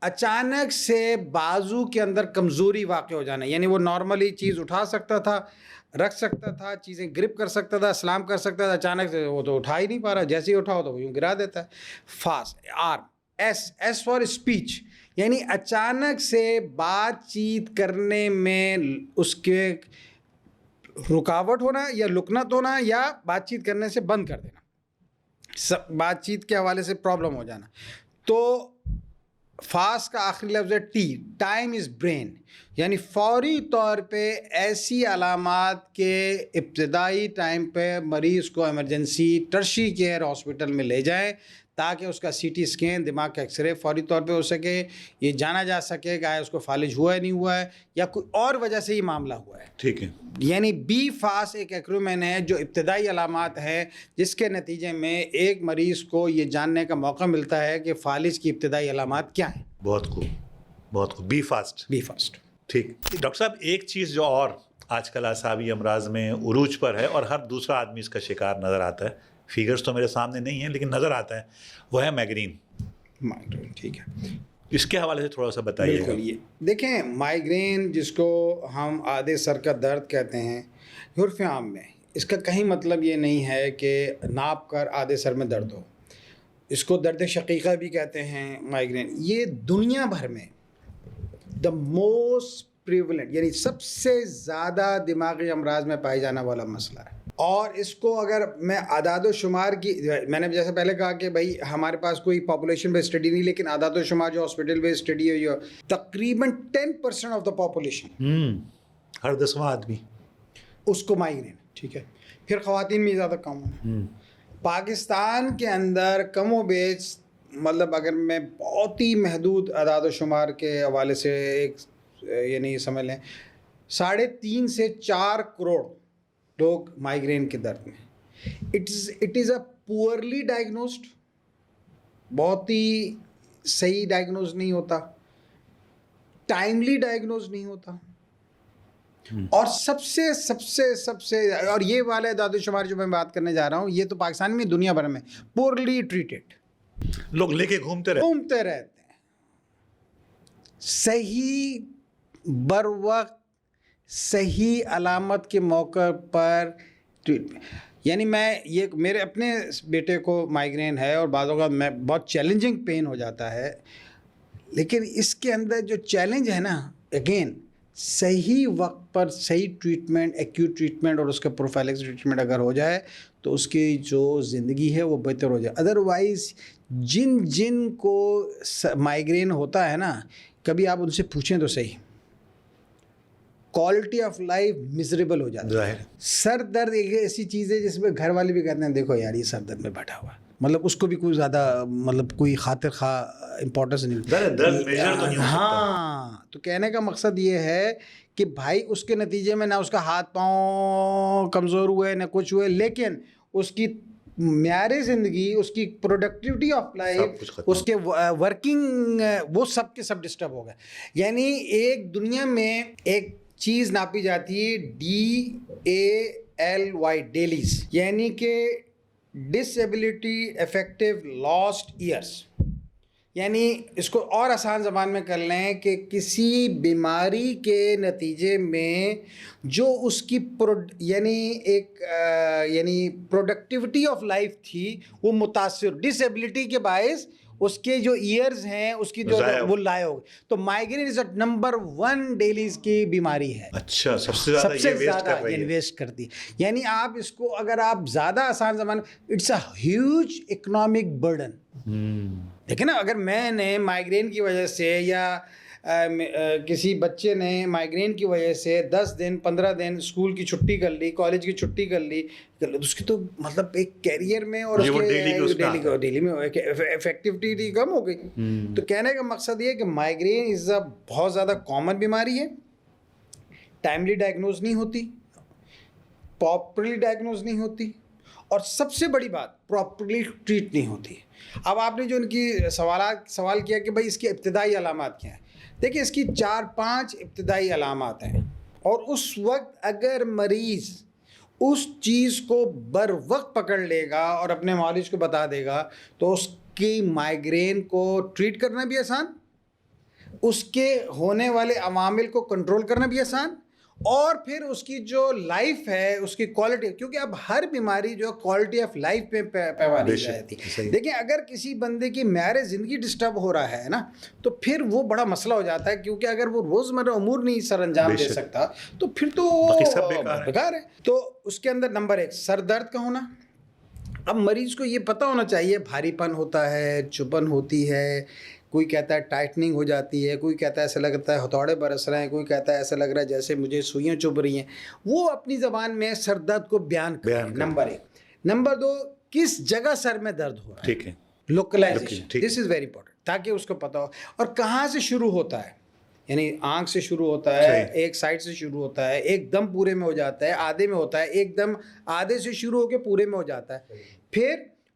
اچانک سے بازو کے اندر کمزوری واقع ہو جانا, یعنی وہ نارملی چیز اٹھا سکتا تھا, رکھ سکتا تھا, چیزیں گرپ کر سکتا تھا, سلام کر سکتا تھا, اچانک سے وہ تو اٹھا ہی نہیں پا رہا, جیسے ہی اٹھاؤ تو وہ یوں گرا دیتا ہے. Fast arm. S for speech, یعنی اچانک سے بات چیت کرنے میں اس کے رکاوٹ ہونا یا لکنت ہونا یا بات چیت کرنے سے بند کر دینا, بات چیت کے حوالے سے پرابلم ہو جانا. تو فاسٹ کا آخری لفظ ہے ٹی, ٹائم از برین, یعنی فوری طور پہ ایسی علامات کے ابتدائی ٹائم پہ مریض کو ایمرجنسی ٹرشری کیئر ہاسپٹل میں لے جائیں تاکہ اس کا سی ٹی اسکین, دماغ کا ایکس رے فوری طور پہ ہو سکے, یہ جانا جا سکے کہ آیا اس کو فالج ہوا ہے نہیں ہوا ہے یا کوئی اور وجہ سے یہ معاملہ ہوا ہے. ٹھیک ہے. یعنی بی فاسٹ ایک ایکرومین ہے جو ابتدائی علامات ہے جس کے نتیجے میں ایک مریض کو یہ جاننے کا موقع ملتا ہے کہ فالج کی ابتدائی علامات کیا ہیں. بہت خوب, بہت خوب. Be fast. Be fast. ٹھیک. ڈاکٹر صاحب ایک چیز جو اور آج کل اعصابی امراض میں عروج پر ہے اور ہر دوسرا آدمی اس کا شکار نظر آتا ہے, فیگرز تو میرے سامنے نہیں ہیں لیکن نظر آتا ہے, وہ ہے مائگرین. مائگرین, ٹھیک ہے, اس کے حوالے سے تھوڑا سا بتائیے. بالکل. یہ دیکھیں مائگرین جس کو ہم آدھے سر کا درد کہتے ہیں عرف عام میں, اس کا کہیں مطلب یہ نہیں ہے کہ ناپ کر آدھے سر میں درد ہو, اس کو درد شقیقہ بھی کہتے ہیں مائگرین. یہ دنیا بھر میں دا موسٹ پریولنٹ یعنی سب سے زیادہ دماغی امراض میں پائے جانے والا مسئلہ ہے. اور اس کو اگر میں اعداد و شمار کی, میں نے جیسے پہلے کہا کہ بھائی ہمارے پاس کوئی پاپولیشن بیس اسٹڈی نہیں, لیکن اعداد و شمار جو ہاسپٹل بیس اسٹڈی ہے تقریباً 10% آف دا پاپولیشن, ہر 10واں آدمی اس کو مائگرین. ٹھیک ہے. پھر خواتین میں زیادہ کم ہے. پاکستان کے اندر کم و بیش مطلب اگر میں بہت ہی محدود اعداد و شمار کے حوالے سے ایک یعنی سمجھ لیں 3.5 سے 4 کروڑ لوگ مائگرین کے درد میں. It is a poorly diagnosed, بہت ہی صحیح ڈائگنوز نہیں ہوتا, ٹائملی ڈائگنوز نہیں ہوتا, اور سب سے اور یہ والے اعداد و شمار جو میں بات کرنے جا رہا ہوں یہ تو پاکستان میں دنیا بھر میں پورلی ٹریٹڈ لوگ لے کے گھومتے رہتے ہیں. صحیح بر وقت صحیح علامت کے موقع پر ٹریٹمنٹ. یعنی میں یہ میرے اپنے بیٹے کو مائگرین ہے اور بعض اوقات میں بہت چیلنجنگ پین ہو جاتا ہے, لیکن اس کے اندر جو چیلنج ہے نا, اگین صحیح وقت پر صحیح ٹریٹمنٹ, ایکیوٹ ٹریٹمنٹ اور اس کا پروفائلکس ٹریٹمنٹ اگر ہو جائے تو اس کی جو زندگی ہے وہ بہتر ہو جائے. ادروائز جن کو مائگرین ہوتا ہے نا, کبھی آپ ان سے پوچھیں تو صحیح, کوالٹی آف لائف مزریبل ہو جاتا ہے. سر درد ایک ایسی چیز ہے جس میں گھر والے بھی کہتے ہیں دیکھو یار یہ سر درد میں بیٹھا ہوا ہے, مطلب اس کو بھی کوئی زیادہ مطلب کوئی خاطر خواہ امپورٹنس نہیں. ہاں, تو کہنے کا مقصد یہ ہے کہ بھائی اس کے نتیجے میں نہ اس کا ہاتھ پاؤں کمزور ہوئے نہ کچھ ہوئے, لیکن اس کی معیار زندگی, اس کی پروڈکٹیوٹی آف لائف, اس کے ورکنگ, وہ سب کے سب ڈسٹرب ہو گئے. یعنی ایک دنیا میں ایک چیز ناپی جاتی ہے DALY ڈیلیز, یعنی کہ ڈسیبلٹی افیکٹو لاسٹ ایئرس. یعنی اس کو اور آسان زبان میں کر لیں کہ کسی بیماری کے نتیجے میں جو اس کی یعنی پروڈکٹیوٹی آف لائف تھی وہ متاثر, ڈسیبلٹی کے باعث اس کے جو ایئرز ہیں اس کی جو وہ لائے ہو گئے. تو مائگرین از نمبر 1 ڈیلیز کی بیماری ہے. اچھا, سب سے زیادہ ویسٹ کرتی ہے. یعنی آپ اس کو اگر آپ زیادہ آسان زبان, it's a huge economic burden. دیکھیں نا, اگر میں نے مائگرین کی وجہ سے یا کسی بچے نے مائگرین کی وجہ سے 10 دن 15 دن اسکول کی چھٹی کر لی, کالج کی چھٹی کر لی, اس کی تو مطلب ایک کیریئر میں اور ڈیلی میں افیکٹیوٹی کم ہو گئی. تو کہنے کا مقصد یہ ہے کہ مائگرین از اے بہت زیادہ کامن بیماری ہے, ٹائملی ڈائگنوز نہیں ہوتی, پراپرلی ڈائگنوز نہیں ہوتی, اور سب سے بڑی بات پراپرلی ٹریٹ نہیں ہوتی. اب آپ نے جو ان کی سوال کیا کہ بھائی اس کی ابتدائی علامات کیا ہیں, دیکھیں اس کی 4-5 ابتدائی علامات ہیں, اور اس وقت اگر مریض اس چیز کو بر وقت پکڑ لے گا اور اپنے معالج کو بتا دے گا تو اس کی مائگرین کو ٹریٹ کرنا بھی آسان, اس کے ہونے والے عوامل کو کنٹرول کرنا بھی آسان, اور پھر اس کی جو لائف ہے اس کی کوالٹی, کیونکہ اب ہر بیماری جو کوالٹی آف لائف پہ پیمانے جاتی ہے. دیکھیں اگر کسی بندے کی معیار زندگی ڈسٹرب ہو رہا ہے نا, تو پھر وہ بڑا مسئلہ ہو جاتا ہے, کیونکہ اگر وہ روزمرہ امور نہیں سر انجام دے سکتا تو پھر تو بیکار ہے. تو اس کے اندر نمبر 1 سر درد کا ہونا. اب مریض کو یہ پتہ ہونا چاہیے, بھاری پن ہوتا ہے, چبھن ہوتی ہے, کوئی کہتا ہے ٹائٹننگ ہو جاتی ہے, کوئی کہتا ہے ایسا لگتا ہے ہتھوڑے برس رہے ہیں, کوئی کہتا ہے ایسا لگ رہا ہے جیسے مجھے سوئیاں چبھ رہی ہیں. وہ اپنی زبان میں سر درد کو بیان کریں, نمبر 1. نمبر 2, کس جگہ سر میں درد ہو رہا ہے, ٹھیک ہے, localization, this is very important, تاکہ اس کو پتہ ہو. اور کہاں سے شروع ہوتا ہے, یعنی آنکھ سے شروع ہوتا ہے, ایک سائڈ سے شروع ہوتا ہے, ایک دم پورے میں ہو جاتا ہے, آدھے میں ہوتا ہے, ایک دم آدھے سے شروع ہو کے پورے میں ہو جاتا ہے. پھر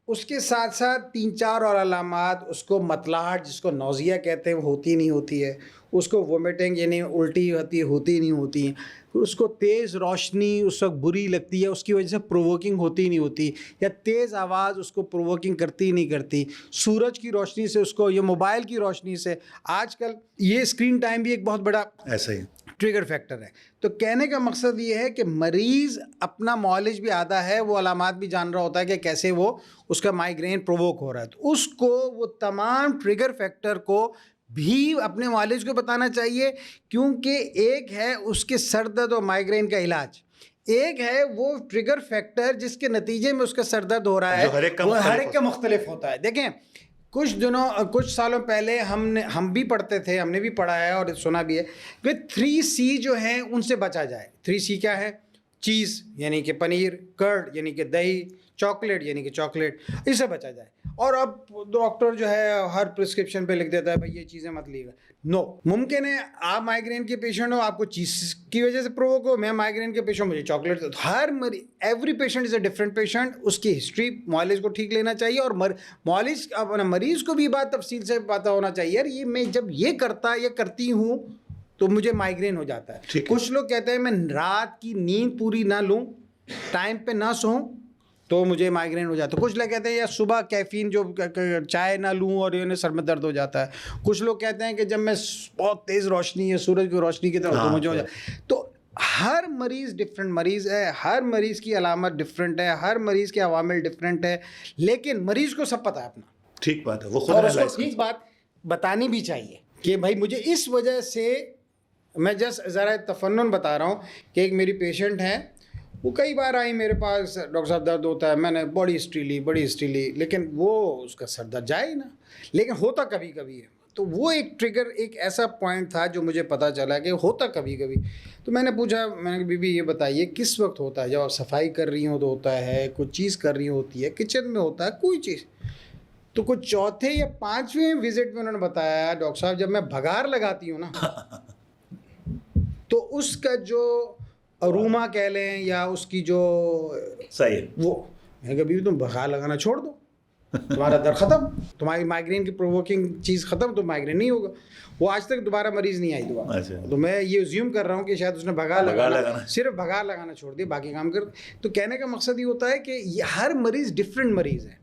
اس کے ساتھ ساتھ 3-4 اور علامات, اس کو متلاہٹ جس کو نوزیا کہتے ہیں وہ ہوتی نہیں ہوتی ہے, اس کو وومیٹنگ یعنی الٹی ہوتی نہیں ہوتی ہے, اس کو تیز روشنی اس وقت بری لگتی ہے, اس کی وجہ سے پرووکنگ ہوتی نہیں ہوتی, یا تیز آواز اس کو پرووکنگ کرتی نہیں کرتی, سورج کی روشنی سے اس کو, یا موبائل کی روشنی سے. آج کل یہ اسکرین ٹائم بھی ایک بہت بڑا ایسا ہی ٹریگر فیکٹر ہے. تو کہنے کا مقصد یہ ہے کہ مریض اپنا معالج بھی آدھا ہے, وہ علامات بھی جان رہا ہوتا ہے کہ کیسے وہ اس کا مائگرین پرووک ہو رہا ہے, تو اس کو وہ تمام ٹریگر فیکٹر کو بھی اپنے معالج کو بتانا چاہیے. کیونکہ ایک ہے اس کے سر درد اور مائگرین کا علاج, ایک ہے وہ ٹریگر فیکٹر جس کے نتیجے میں اس کا سر درد ہو رہا ہے, وہ ہر ایک کا مختلف ہوتا ہے. دیکھیں کچھ سالوں پہلے ہم بھی پڑھتے تھے, ہم نے بھی پڑھا ہے اور سنا بھی ہے کہ 3C جو ہیں ان سے بچا جائے. 3C کیا ہے؟ چیز یعنی کہ پنیر, کرڈ یعنی کہ دہی, چاکلیٹ یعنی کہ چاکلیٹ, اس سے بچا جائے. اور اب ڈاکٹر جو ہے ہر پرسکرپشن پہ لکھ دیتا ہے بھائی یہ چیزیں مت لیجیے. نو, ممکن ہے آپ مائگرین کے پیشنٹ ہو, آپ کو چیز کی وجہ سے پرووک ہو, میں مائگرین کے پیشنٹ, مجھے chocolate. Every patient is a different patient, اس کی ہسٹری معالج کو ٹھیک لینا چاہیے, اور مریض کو بھی بات تفصیل سے پتہ ہونا چاہیے, یار یہ میں جب یہ کرتا یا کرتی ہوں تو مجھے مائگرین ہو جاتا ہے. کچھ لوگ کہتے ہیں میں رات کی نیند پوری نہ لوں, ٹائم پہ نہ سوؤں تو مجھے مائگرین ہو جاتا ہے. کچھ لوگ کہتے ہیں یا صبح کیفین جو چائے نہ لوں اور یہ سر میں درد ہو جاتا ہے. کچھ لوگ کہتے ہیں کہ جب میں بہت تیز روشنی ہے, سورج کی روشنی کی طرف تو مجھے ہو جاتا ہے. تو ہر مریض ڈفرینٹ مریض ہے, ہر مریض کی علامت ڈفرینٹ ہے, ہر مریض کے عوامل ڈفرینٹ ہے, لیکن مریض کو سب پتہ ہے اپنا. ٹھیک بات ہے, وہ خود اور اس کو ٹھیک بات بتانی بھی چاہیے کہ بھائی مجھے اس وجہ سے, میں جسٹ ذرا تفنن بتا رہا ہوں کہ ایک میری پیشنٹ ہے, وہ کئی بار آئی میرے پاس, ڈاکٹر صاحب درد ہوتا ہے, میں نے بڑی ہسٹری لی, لیکن وہ اس کا سر درد جائے ہی نا, لیکن ہوتا کبھی کبھی ہے. تو وہ ایک ٹریگر, ایک ایسا پوائنٹ تھا جو مجھے پتہ چلا کہ ہوتا کبھی کبھی. تو میں نے پوچھا, میں نے بی یہ بتائیے کس وقت ہوتا ہے؟ جب آپ صفائی کر رہی ہوں تو ہوتا ہے, کوئی چیز کر رہی ہوتی ہے, کچن میں ہوتا ہے کوئی چیز. تو کچھ چوتھے یا 5ویں وزٹ میں انہوں نے بتایا, ڈاکٹر صاحب جب میں بھگار لگاتی ہوں نا تو اس کا جو اروما کہہ لیں یا اس کی جو صحیح ہے, وہ میں نے کہا بیوی تم بھگار لگانا چھوڑ دو, تمہارا درد ختم, تمہاری مائگرین کی پرووکنگ چیز ختم, تو مائگرین نہیں ہوگا. وہ آج تک دوبارہ مریض نہیں آئی دوبارہ. تو میں یہ زیوم کر رہا ہوں کہ شاید اس نے بھگار لگانا, صرف بھگار لگانا چھوڑ دیا, باقی کام کر. تو کہنے کا مقصد یہ ہوتا ہے کہ ہر مریض ڈفرینٹ مریض ہے,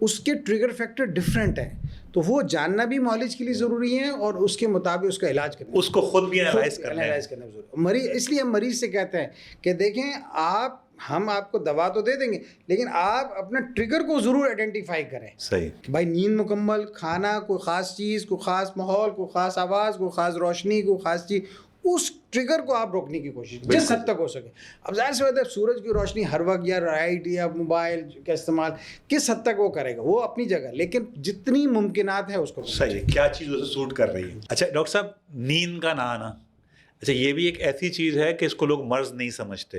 اس کے ٹریگر فیکٹر ڈفرینٹ ہیں, تو وہ جاننا بھی معالج کے لیے ضروری ہے, اور اس کے مطابق اس کا علاج کرنا, اس کو خود بھی انالائز کرنا ضروری. مریض اس لیے ہم مریض سے کہتے ہیں کہ دیکھیں آپ ہم آپ کو دوا تو دے دیں گے لیکن آپ اپنا ٹریگر کو ضرور آئیڈینٹیفائی کریں. صحیح بھائی نیند مکمل, کھانا, کوئی خاص چیز, کوئی خاص ماحول, کوئی خاص آواز, کوئی خاص روشنی, کوئی خاص چیز, اس ٹریگر کو آپ روکنے کی کوشش جس حد تک ہو سکے. اب ظاہر سی بات ہے سورج کی روشنی ہر وقت یا لائٹ یا موبائل کا استعمال کس حد تک وہ کرے گا, وہ اپنی جگہ, لیکن جتنی ممکنات ہے اس کو صحیح, کیا چیز اسے سوٹ کر رہی ہے. اچھا ڈاکٹر صاحب, نیند کا نہ آنا, اچھا یہ بھی ایک ایسی چیز ہے کہ اس کو لوگ مرض نہیں سمجھتے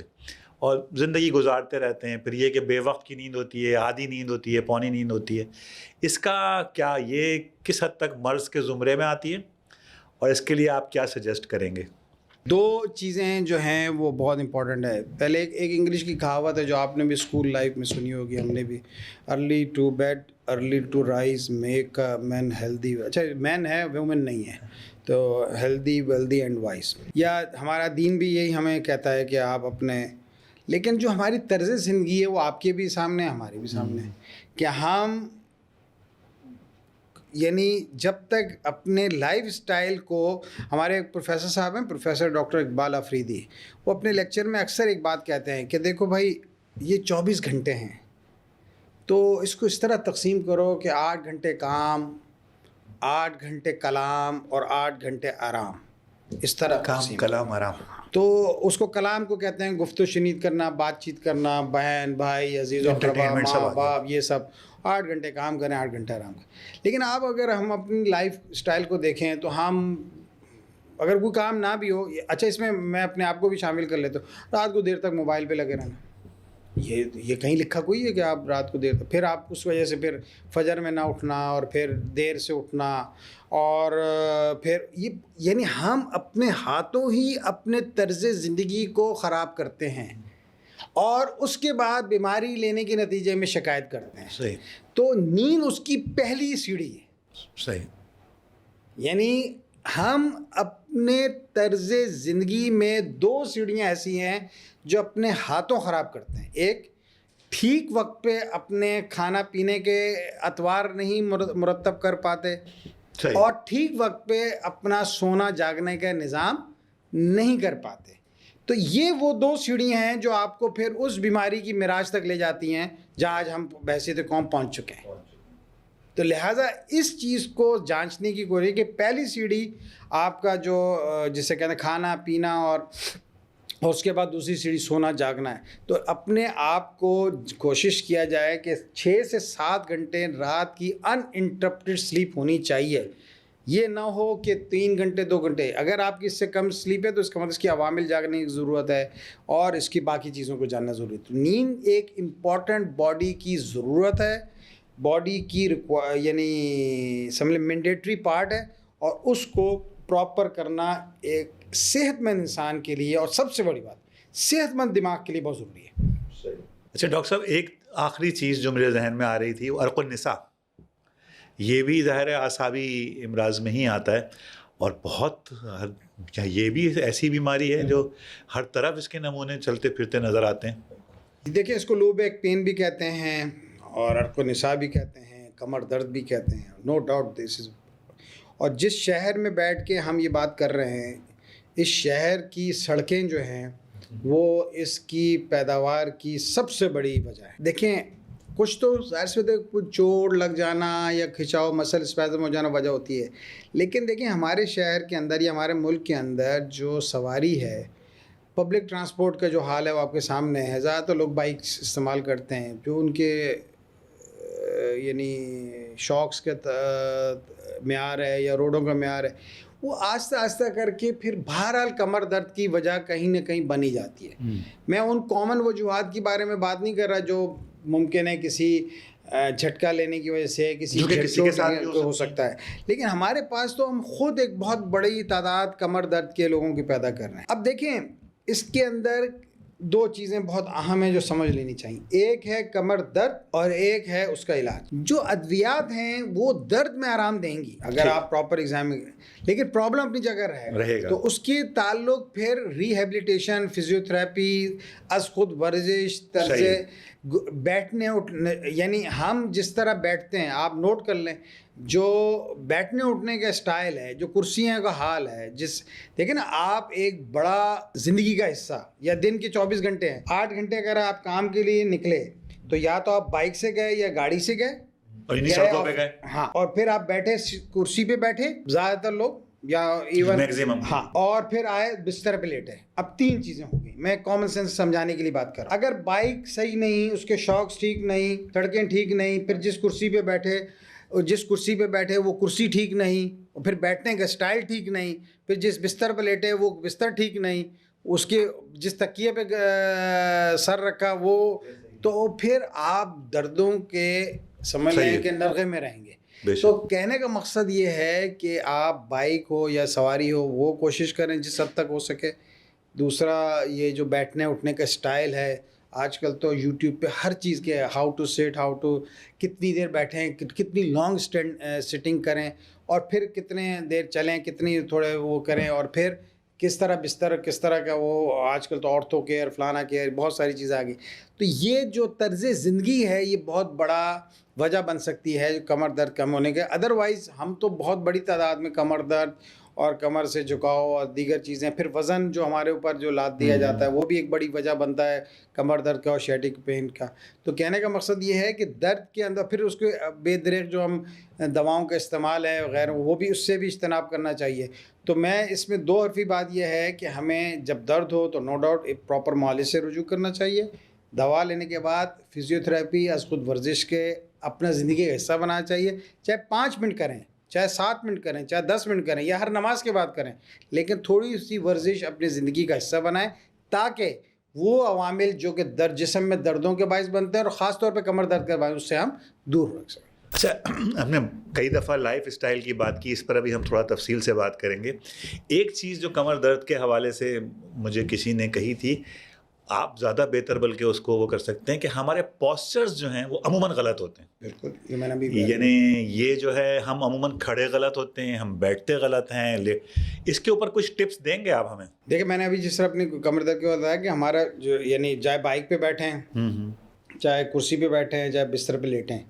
اور زندگی گزارتے رہتے ہیں. پھر یہ کہ بے وقت کی نیند ہوتی ہے, آدھی نیند ہوتی ہے, پونی نیند ہوتی ہے, اس کا کیا, یہ کس حد تک مرض کے زمرے میں آتی ہے اور اس کے لیے آپ کیا سجیسٹ کریں گے؟ دو چیزیں جو ہیں وہ بہت امپورٹنٹ ہے. پہلے ایک انگلش کی کہاوت ہے جو آپ نے بھی اسکول لائف میں سنی ہوگی, ہم نے بھی, early to bed early to rise make man healthy. اچھا مین ہے, وومن نہیں ہے, تو ہیلدی ویلدی اینڈ وائز. یا ہمارا دین بھی یہی ہمیں کہتا ہے کہ آپ اپنے, لیکن جو ہماری طرز زندگی ہے وہ آپ کے بھی سامنے, ہمارے بھی سامنے, کہ ہم یعنی جب تک اپنے لائف اسٹائل کو, ہمارے ایک پروفیسر صاحب ہیں, پروفیسر ڈاکٹر اقبال افریدی, وہ اپنے لیکچر میں اکثر ایک بات کہتے ہیں کہ دیکھو بھائی یہ 24 گھنٹے ہیں تو اس کو اس طرح تقسیم کرو کہ 8 گھنٹے کام, 8 گھنٹے کلام اور 8 گھنٹے آرام, اس طرح کام کلام آرام. تو اس کو کلام کو کہتے ہیں گفت و شنید کرنا, بات چیت کرنا, بہن بھائی عزیز و اقربا, ماں باپ, یہ سب. 8 گھنٹے کام کریں, 8 گھنٹے آرام کریں. لیکن آپ اگر ہم اپنی لائف اسٹائل کو دیکھیں تو ہم اگر کوئی کام نہ بھی ہو, اچھا اس میں اپنے آپ کو بھی شامل کر لیتا ہوں, رات کو دیر تک موبائل پہ لگے رہنا, یہ کہیں لکھا کوئی ہے کہ آپ رات کو دیر تک, پھر آپ اس وجہ سے پھر فجر میں نہ اٹھنا اور پھر دیر سے اٹھنا, اور پھر یہ یعنی ہم اپنے ہاتھوں ہی اپنے طرز زندگی کو خراب کرتے ہیں اور اس کے بعد بیماری لینے کے نتیجے میں شکایت کرتے ہیں. صحیح. تو نیند اس کی پہلی سیڑھی ہے. صحیح. یعنی ہم اپنے طرز زندگی میں 2 سیڑھیاں ایسی ہیں جو اپنے ہاتھوں خراب کرتے ہیں. ایک, ٹھیک وقت پہ اپنے کھانا پینے کے اطوار نہیں مرتب کر پاتے, اور ٹھیک وقت پہ اپنا سونا جاگنے کا نظام نہیں کر پاتے. تو یہ وہ 2 سیڑھیاں ہیں جو آپ کو پھر اس بیماری کی معراج تک لے جاتی ہیں جہاں آج ہم بحیثیت قوم پہنچ چکے ہیں. تو لہٰذا اس چیز کو جانچنے کی کوشش کہ پہلی سیڑھی آپ کا جو جسے کہتے ہیں کھانا پینا, اور اس کے بعد دوسری سیڑھی سونا جاگنا ہے. تو اپنے آپ کو کوشش کیا جائے کہ 6 سے 7 گھنٹے رات کی ان انٹرپٹڈ سلیپ ہونی چاہیے. یہ نہ ہو کہ 3 گھنٹے 2 گھنٹے. اگر آپ کی اس سے کم سلیپ ہے تو اس کا مطلب اس کی عوامل جاگنے کی ضرورت ہے اور اس کی باقی چیزوں کو جاننا ضروری ہے. نیند ایک امپورٹنٹ باڈی کی ضرورت ہے, باڈی کی یعنی سمجھ لیں مینڈیٹری پارٹ ہے, اور اس کو پراپر کرنا ایک صحت مند انسان کے لیے, اور سب سے بڑی بات صحت مند دماغ کے لیے بہت ضروری ہے. اچھا ڈاکٹر صاحب, ایک آخری چیز جو میرے ذہن میں آ رہی تھی وہ عرق النساء. یہ بھی ظاہر اعصابی امراض میں ہی آتا ہے, اور بہت یہ بھی ایسی بیماری ہے جو ہر طرف اس کے نمونے چلتے پھرتے نظر آتے ہیں. دیکھیں اس کو لو بیک پین بھی کہتے ہیں اور عرق النساء بھی کہتے ہیں, کمر درد بھی کہتے ہیں, نو ڈاؤٹ دس از. اور جس شہر میں بیٹھ کے ہم یہ بات کر رہے ہیں, اس شہر کی سڑکیں جو ہیں وہ اس کی پیداوار کی سب سے بڑی وجہ ہے. دیکھیں کچھ تو ظاہر سے کچھ چوٹ لگ جانا یا کھچاؤ مسل اسپیزم ہو جانا وجہ ہوتی ہے, لیکن دیکھیں ہمارے شہر کے اندر یا ہمارے ملک کے اندر جو سواری ہے, پبلک ٹرانسپورٹ کا جو حال ہے وہ آپ کے سامنے ہے. زیادہ تر لوگ بائکس استعمال کرتے ہیں, جو ان کے یعنی شوقس کے معیار ہے یا روڈوں کا معیار ہے, وہ آہستہ آہستہ کر کے پھر بہرحال کمر درد کی وجہ کہیں نہ کہیں بنی جاتی ہے. میں ان کامن وجوہات کے بارے میں بات نہیں کر رہا جو ممکن ہے کسی جھٹکا لینے کی وجہ سے, کسی کے ساتھ ہو سکتا ہے, لیکن ہمارے پاس تو ہم خود ایک بہت بڑی تعداد کمر درد کے لوگوں کی پیدا کر رہے ہیں. اب دیکھیں اس کے اندر 2 چیزیں بہت اہم ہیں جو سمجھ لینی چاہیے. ایک ہے کمر درد اور ایک ہے اس کا علاج. جو ادویات ہیں وہ درد میں آرام دیں گی اگر آپ پراپر ایگزام, لیکن پرابلم اپنی جگہ رہے گا. تو اس کی تعلق پھر ریہیبلیٹیشن, فزیوتھراپی, از خود ورزش, طرز بیٹھنے اٹھنے, یعنی ہم جس طرح بیٹھتے ہیں آپ نوٹ کر لیں, جو بیٹھنے اٹھنے کا اسٹائل ہے, جو کرسیاں کا حال ہے, دیکھیں نا آپ ایک بڑا زندگی کا حصہ یا دن کے 24 24 گھنٹے ہیں. 8 گھنٹے اگر آپ کام کے لیے نکلے تو یا تو آپ بائک سے گئے یا گاڑی سے گئے اور انہی سڑکوں پہ گئے. ہاں, اور پھر آپ بیٹھے کرسی پہ بیٹھے زیادہ تر لوگ یا ایون میکسیمم. ہاں, اور پھر آئے بستر پہ لیٹے. اب 3 چیزیں ہو گئی. میں کامن سینس سمجھانے کے لیے بات کر رہا ہوں. اگر بائک صحیح نہیں, اس کے شاکس ٹھیک نہیں, سڑکیں ٹھیک نہیں, پھر جس کرسی پہ بیٹھے وہ کرسی ٹھیک نہیں, اور پھر بیٹھنے کا سٹائل ٹھیک نہیں, پھر جس بستر پہ لیٹے وہ بستر ٹھیک نہیں, اس کے جس تکیے پہ سر رکھا وہ, تو پھر آپ دردوں کے سمجھ لیں کہ نرغے میں رہیں گے. تو کہنے کا مقصد یہ ہے کہ آپ بائک ہو یا سواری ہو وہ کوشش کریں جس حد تک ہو سکے. دوسرا یہ جو بیٹھنے اٹھنے کا سٹائل ہے, آج کل تو یوٹیوب پہ ہر چیز کے ہاؤ ٹو سیٹ, کتنی دیر بیٹھیں, کتنی لانگ سٹنگ کریں, اور پھر کتنے دیر چلیں, کتنی تھوڑے وہ کریں, اور پھر کس طرح بستر, کس طرح کا وہ آج کل تو آرتھو کیئر, فلانا کیئر, بہت ساری چیزیں آ گئی. تو یہ جو طرز زندگی ہے یہ بہت بڑا وجہ بن سکتی ہے کمر درد کم ہونے کے. ادروائز ہم تو بہت بڑی تعداد میں کمر درد اور کمر سے جھکاؤ اور دیگر چیزیں, پھر وزن جو ہمارے اوپر جو لاد دیا جاتا ہے وہ بھی ایک بڑی وجہ بنتا ہے کمر درد کا اور شیٹک پین کا. تو کہنے کا مقصد یہ ہے کہ درد کے اندر پھر اس کے بے دریغ جو ہم دواؤں کا استعمال ہے وغیرہ, وہ بھی اس سے بھی اجتناب کرنا چاہیے. تو میں اس میں 2 حرفی بات یہ ہے کہ ہمیں جب درد ہو تو نو ڈاؤٹ ایک پراپر معالج سے رجوع کرنا چاہیے. دوا لینے کے بعد فزیوتھراپی از خود ورزش کے اپنا زندگی کا حصہ بنانا چاہیے, چاہے 5 منٹ کریں, چاہے 7 منٹ کریں, چاہے 10 منٹ کریں, یا ہر نماز کے بعد کریں, لیکن تھوڑی سی ورزش اپنی زندگی کا حصہ بنائیں تاکہ وہ عوامل جو کہ جسم میں دردوں کے باعث بنتے ہیں اور خاص طور پہ کمر درد کے باعث, اس سے ہم دور رکھ سکیں. اچھا, ہم نے کئی دفعہ لائف اسٹائل کی بات کی, اس پر ابھی ہم تھوڑا تفصیل سے بات کریں گے. ایک چیز جو کمر درد کے حوالے سے مجھے کسی نے کہی تھی, آپ زیادہ بہتر بلکہ اس کو وہ کر سکتے ہیں, کہ ہمارے پوسچرز جو ہیں وہ عموماً غلط ہوتے ہیں. بالکل, یہ میں نے بھی یعنی یہ جو ہے ہم عموماً کھڑے غلط ہوتے ہیں, ہم بیٹھتے غلط ہیں. اس کے اوپر کچھ ٹپس دیں گے آپ ہمیں؟ دیکھیں, میں نے ابھی جس طرح اپنی کمر درد کے بتایا کہ ہمارا جو یعنی چاہے بائک پہ بیٹھے ہیں, چاہے کرسی پہ بیٹھے ہیں, چاہے بستر پہ لیٹے ہیں,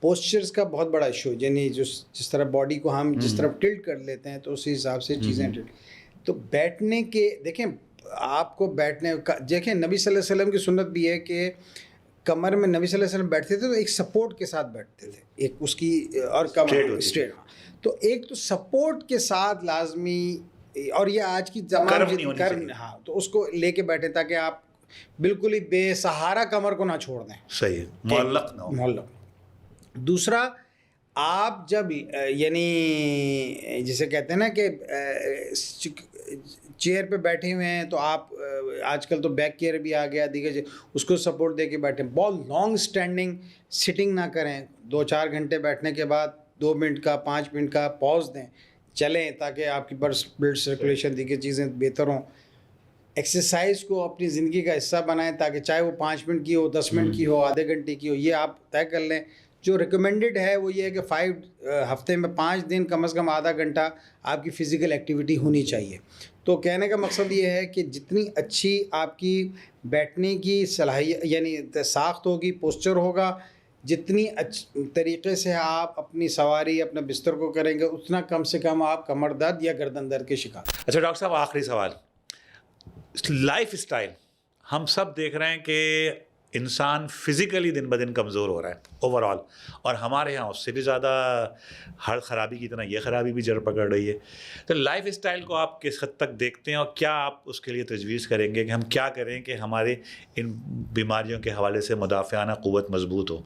پوسچرز کا بہت بڑا ایشو ہے. یعنی جس طرح باڈی کو ہم جس طرح ٹلٹ کر لیتے ہیں تو اسی حساب سے چیزیں تو بیٹھنے کے دیکھیں, آپ کو بیٹھنے دیکھیں نبی صلی اللہ علیہ وسلم کی سنت بھی ہے کہ کمر میں نبی صلی اللہ علیہ وسلم بیٹھتے تھے تو ایک سپورٹ کے ساتھ بیٹھتے تھے, ایک اس کی اور کمر اسٹریٹ, تو ایک تو سپورٹ کے ساتھ لازمی, اور یہ آج کی زمانے ہاں, تو اس کو لے کے بیٹھے تاکہ آپ بالکل ہی بے سہارا کمر کو نہ چھوڑ دیں. صحیح, معلق نہ ہو. معلق. دوسرا, آپ جب یعنی جسے کہتے ہیں نا کہ چیئر پہ بیٹھے ہوئے ہیں تو آپ آج کل تو بیک کیئر بھی آ گیا, دیکھیے اس کو سپورٹ دے کے بیٹھیں. بہت لانگ سٹینڈنگ سٹنگ نہ کریں, 2-4 گھنٹے بیٹھنے کے بعد 2 منٹ کا 5 منٹ کا پاز دیں, چلیں تاکہ آپ کی بلڈ سرکولیشن دیگر چیزیں بہتر ہوں. ایکسرسائز کو اپنی زندگی کا حصہ بنائیں تاکہ چاہے وہ 5 منٹ کی ہو, 10 منٹ کی ہو, آدھے گھنٹے کی ہو, یہ آپ طے کر لیں. جو ریکمینڈڈ ہے وہ یہ ہے کہ ہفتے میں 5 دن کم از کم آدھا گھنٹہ آپ کی فزیکل ایکٹیویٹی ہونی چاہیے. تو کہنے کا مقصد یہ ہے کہ جتنی اچھی آپ کی بیٹھنے کی صلاحیت یعنی ساخت ہوگی, پوسچر ہوگا, جتنی طریقے سے آپ اپنی سواری اپنے بستر کو کریں گے, اتنا کم سے کم آپ کمر درد یا گردن درد کے شکار. اچھا ڈاکٹر صاحب, آخری سوال, لائف اسٹائل, ہم سب دیکھ رہے ہیں کہ انسان فزیکلی دن بدن کمزور ہو رہا ہے اوور آل, اور ہمارے یہاں اس سے بھی زیادہ ہر خرابی کی طرح یہ خرابی بھی جڑ پکڑ رہی ہے. تو لائف اسٹائل کو آپ کس حد تک دیکھتے ہیں, اور کیا آپ اس کے لیے تجویز کریں گے کہ ہم کیا کریں کہ ہمارے ان بیماریوں کے حوالے سے مدافعانہ قوت مضبوط ہو؟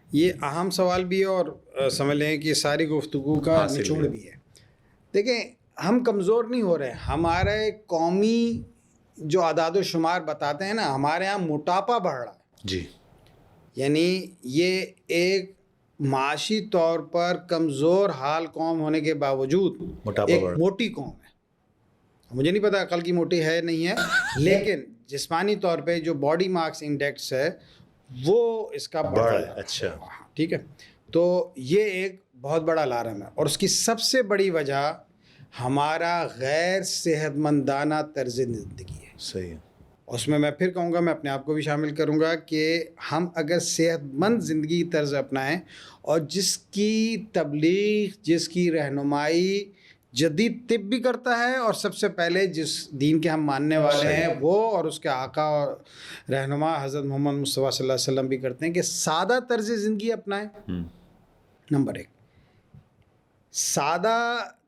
یہ اہم سوال بھی ہے اور سمجھ لیں کہ ساری گفتگو کا نچوڑ بھی ہے. دیکھیں, ہم کمزور نہیں ہو رہے, ہمارے قومی جو اعداد و شمار بتاتے ہیں نا, ہمارے یہاں موٹاپا بڑھ رہا ہے. جی, یعنی یہ ایک معاشی طور پر کمزور حال قوم ہونے کے باوجود ایک موٹی قوم ہے. مجھے نہیں پتا عقل کی موٹی ہے نہیں ہے, لیکن جسمانی طور پہ جو باڈی مارکس انڈیکس ہے وہ اس کا بڑا ہے. اچھا, ٹھیک ہے. تو یہ ایک بہت بڑا الارم ہے, اور اس کی سب سے بڑی وجہ ہمارا غیر صحت مندانہ طرز زندگی ہے. صحیح. اس میں پھر کہوں گا, میں اپنے آپ کو بھی شامل کروں گا کہ ہم اگر صحت مند زندگی طرز اپنائیں اور جس کی تبلیغ, جس کی رہنمائی جدید طب بھی کرتا ہے، اور سب سے پہلے جس دین کے ہم ماننے والے ہیں وہ اور اس کے آقا اور رہنما حضرت محمد مصطفیٰ صلی اللہ علیہ وسلم بھی کرتے ہیں کہ سادہ طرز زندگی اپنائیں. نمبر 1، سادہ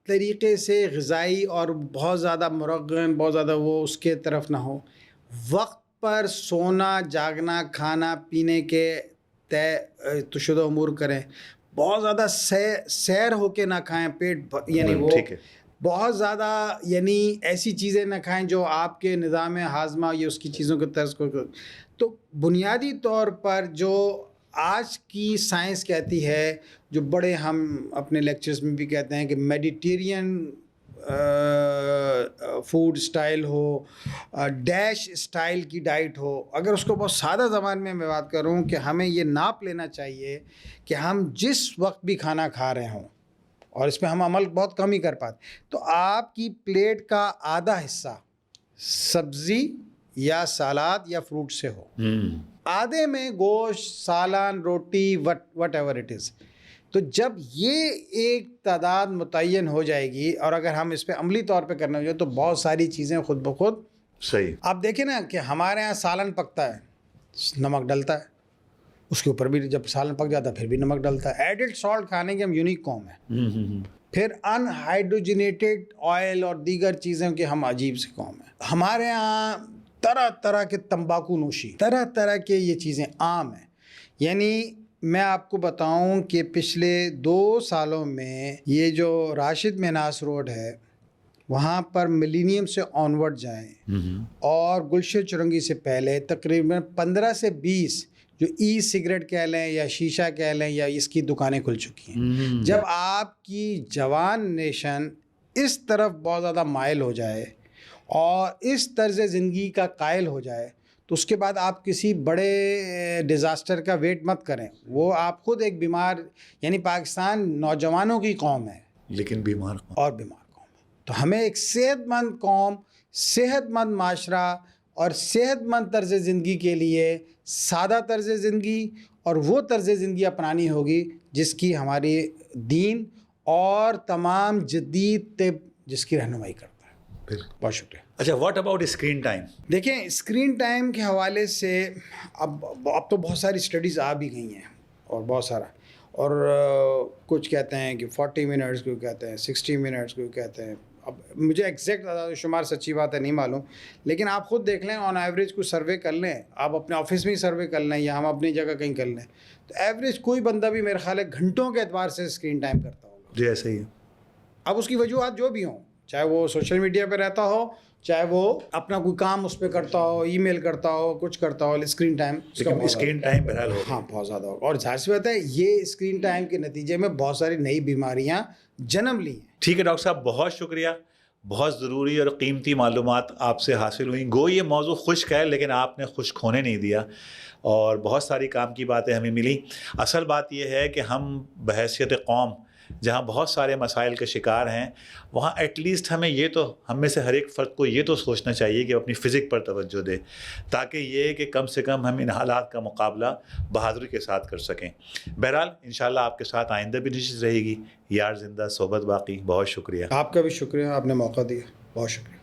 طریقے سے غذائی اور بہت زیادہ مرغن، بہت زیادہ وہ اس کے طرف نہ ہو. وقت پر سونا، جاگنا، کھانا پینے کے تشدد امور کریں. بہت زیادہ سیر ہو کے نہ کھائیں، پیٹ یعنی وہ بہت زیادہ یعنی ایسی چیزیں نہ کھائیں جو آپ کے نظام ہاضمہ یا اس کی چیزوں کے طرز کو. تو بنیادی طور پر جو آج کی سائنس کہتی ہے، جو بڑے ہم اپنے لیکچرز میں بھی کہتے ہیں کہ میڈیٹیرین فوڈ سٹائل ہو، ڈیش سٹائل کی ڈائٹ ہو. اگر اس کو بہت سادہ زبان میں بات کروں کہ ہمیں یہ ناپ لینا چاہیے کہ ہم جس وقت بھی کھانا کھا رہے ہوں، اور اس پہ ہم عمل بہت کم ہی کر پاتے، تو آپ کی پلیٹ کا آدھا حصہ سبزی یا سالاد یا فروٹ سے ہو، آدھے میں گوشت، سالن، روٹی، وٹ ایور اٹ از. تو جب یہ ایک تعداد متعین ہو جائے گی، اور اگر ہم اس پہ عملی طور پہ کرنا ہو جائے، تو بہت ساری چیزیں خود بخود صحیح. آپ دیکھیں نا کہ ہمارے ہاں سالن پکتا ہے، نمک ڈلتا ہے، اس کے اوپر بھی جب سالن پک جاتا ہے پھر بھی نمک ڈلتا ہے. ایڈڈ سالٹ کھانے کی ہم یونیک قوم ہے. پھر ان ہائیڈروجنیٹڈ آئل اور دیگر چیزوں کی ہم عجیب سی قوم ہے. ہمارے ہاں طرح طرح کے تمباکو نوشی، طرح طرح کے یہ چیزیں عام ہیں. یعنی میں آپ کو بتاؤں کہ پچھلے 2 سالوں میں یہ جو راشد میناس روڈ ہے، وہاں پر ملینیم سے آنورڈ جائیں اور گلشن چرنگی سے پہلے تقریباً 15 سے 20 جو ای سگریٹ کہہ لیں یا شیشہ کہہ لیں یا اس کی دکانیں کھل چکی ہیں. جب آپ کی جوان نیشن اس طرف بہت زیادہ مائل ہو جائے اور اس طرز زندگی کا قائل ہو جائے، تو اس کے بعد آپ کسی بڑے ڈیزاسٹر کا ویٹ مت کریں. وہ آپ خود ایک بیمار، یعنی پاکستان نوجوانوں کی قوم ہے لیکن بیمار قوم اور بیمار قوم ہے. تو ہمیں ایک صحت مند قوم، صحت مند معاشرہ اور صحت مند طرز زندگی کے لیے سادہ طرز زندگی اور وہ طرز زندگی اپنانی ہوگی جس کی ہماری دین اور تمام جدید طب جس کی رہنمائی کرتا ہے. بہت شکریہ. اچھا، واٹ اباؤٹ اسکرین ٹائم؟ دیکھیں، اسکرین ٹائم کے حوالے سے اب تو بہت ساری اسٹڈیز آ بھی گئی ہیں، اور بہت سارا، اور کچھ کہتے ہیں کہ 40 منٹس کو کہتے ہیں، 60 منٹس کو کہتے ہیں. اب مجھے ایگزیکٹ شمار سچی بات ہے نہیں معلوم، لیکن آپ خود دیکھ لیں، آن ایوریج کوئی سروے کر لیں، آپ اپنے آفس میں ہی سروے کر لیں یا ہم اپنی جگہ کہیں کر لیں، تو ایوریج کوئی بندہ بھی میرے خیال ہے گھنٹوں کے اعتبار سے اسکرین ٹائم کرتا ہوگا. جی ایسا ہی ہے. اب اس کی وجوہات جو بھی ہوں، چاہے وہ سوشل میڈیا پہ رہتا ہو، چاہے وہ اپنا کوئی کام اس پہ کرتا ہو، ای میل کرتا ہو، کچھ کرتا ہو، اسکرین ٹائم بہرحال ہو. ہاں بہت زیادہ ہوگا. اور ظاہر سی بات ہے یہ اسکرین ٹائم کے نتیجے میں بہت ساری نئی بیماریاں جنم لی ہیں. ٹھیک ہے ڈاکٹر صاحب، بہت شکریہ. بہت ضروری اور قیمتی معلومات آپ سے حاصل ہوئیں. گو یہ موضوع خشک ہے لیکن آپ نے خشک ہونے نہیں دیا، اور بہت ساری کام کی باتیں ہمیں ملی. اصل بات یہ ہے کہ ہم بحیثیت قوم جہاں بہت سارے مسائل کے شکار ہیں، وہاں ایٹ لیسٹ ہمیں یہ تو، ہم میں سے ہر ایک فرد کو یہ تو سوچنا چاہیے کہ اپنی فزک پر توجہ دے، تاکہ یہ کہ کم سے کم ہم ان حالات کا مقابلہ بہادری کے ساتھ کر سکیں. بہرحال انشاءاللہ آپ کے ساتھ آئندہ بھی نشست رہے گی. یار زندہ صحبت باقی. بہت شکریہ. آپ کا بھی شکریہ، آپ نے موقع دیا. بہت شکریہ.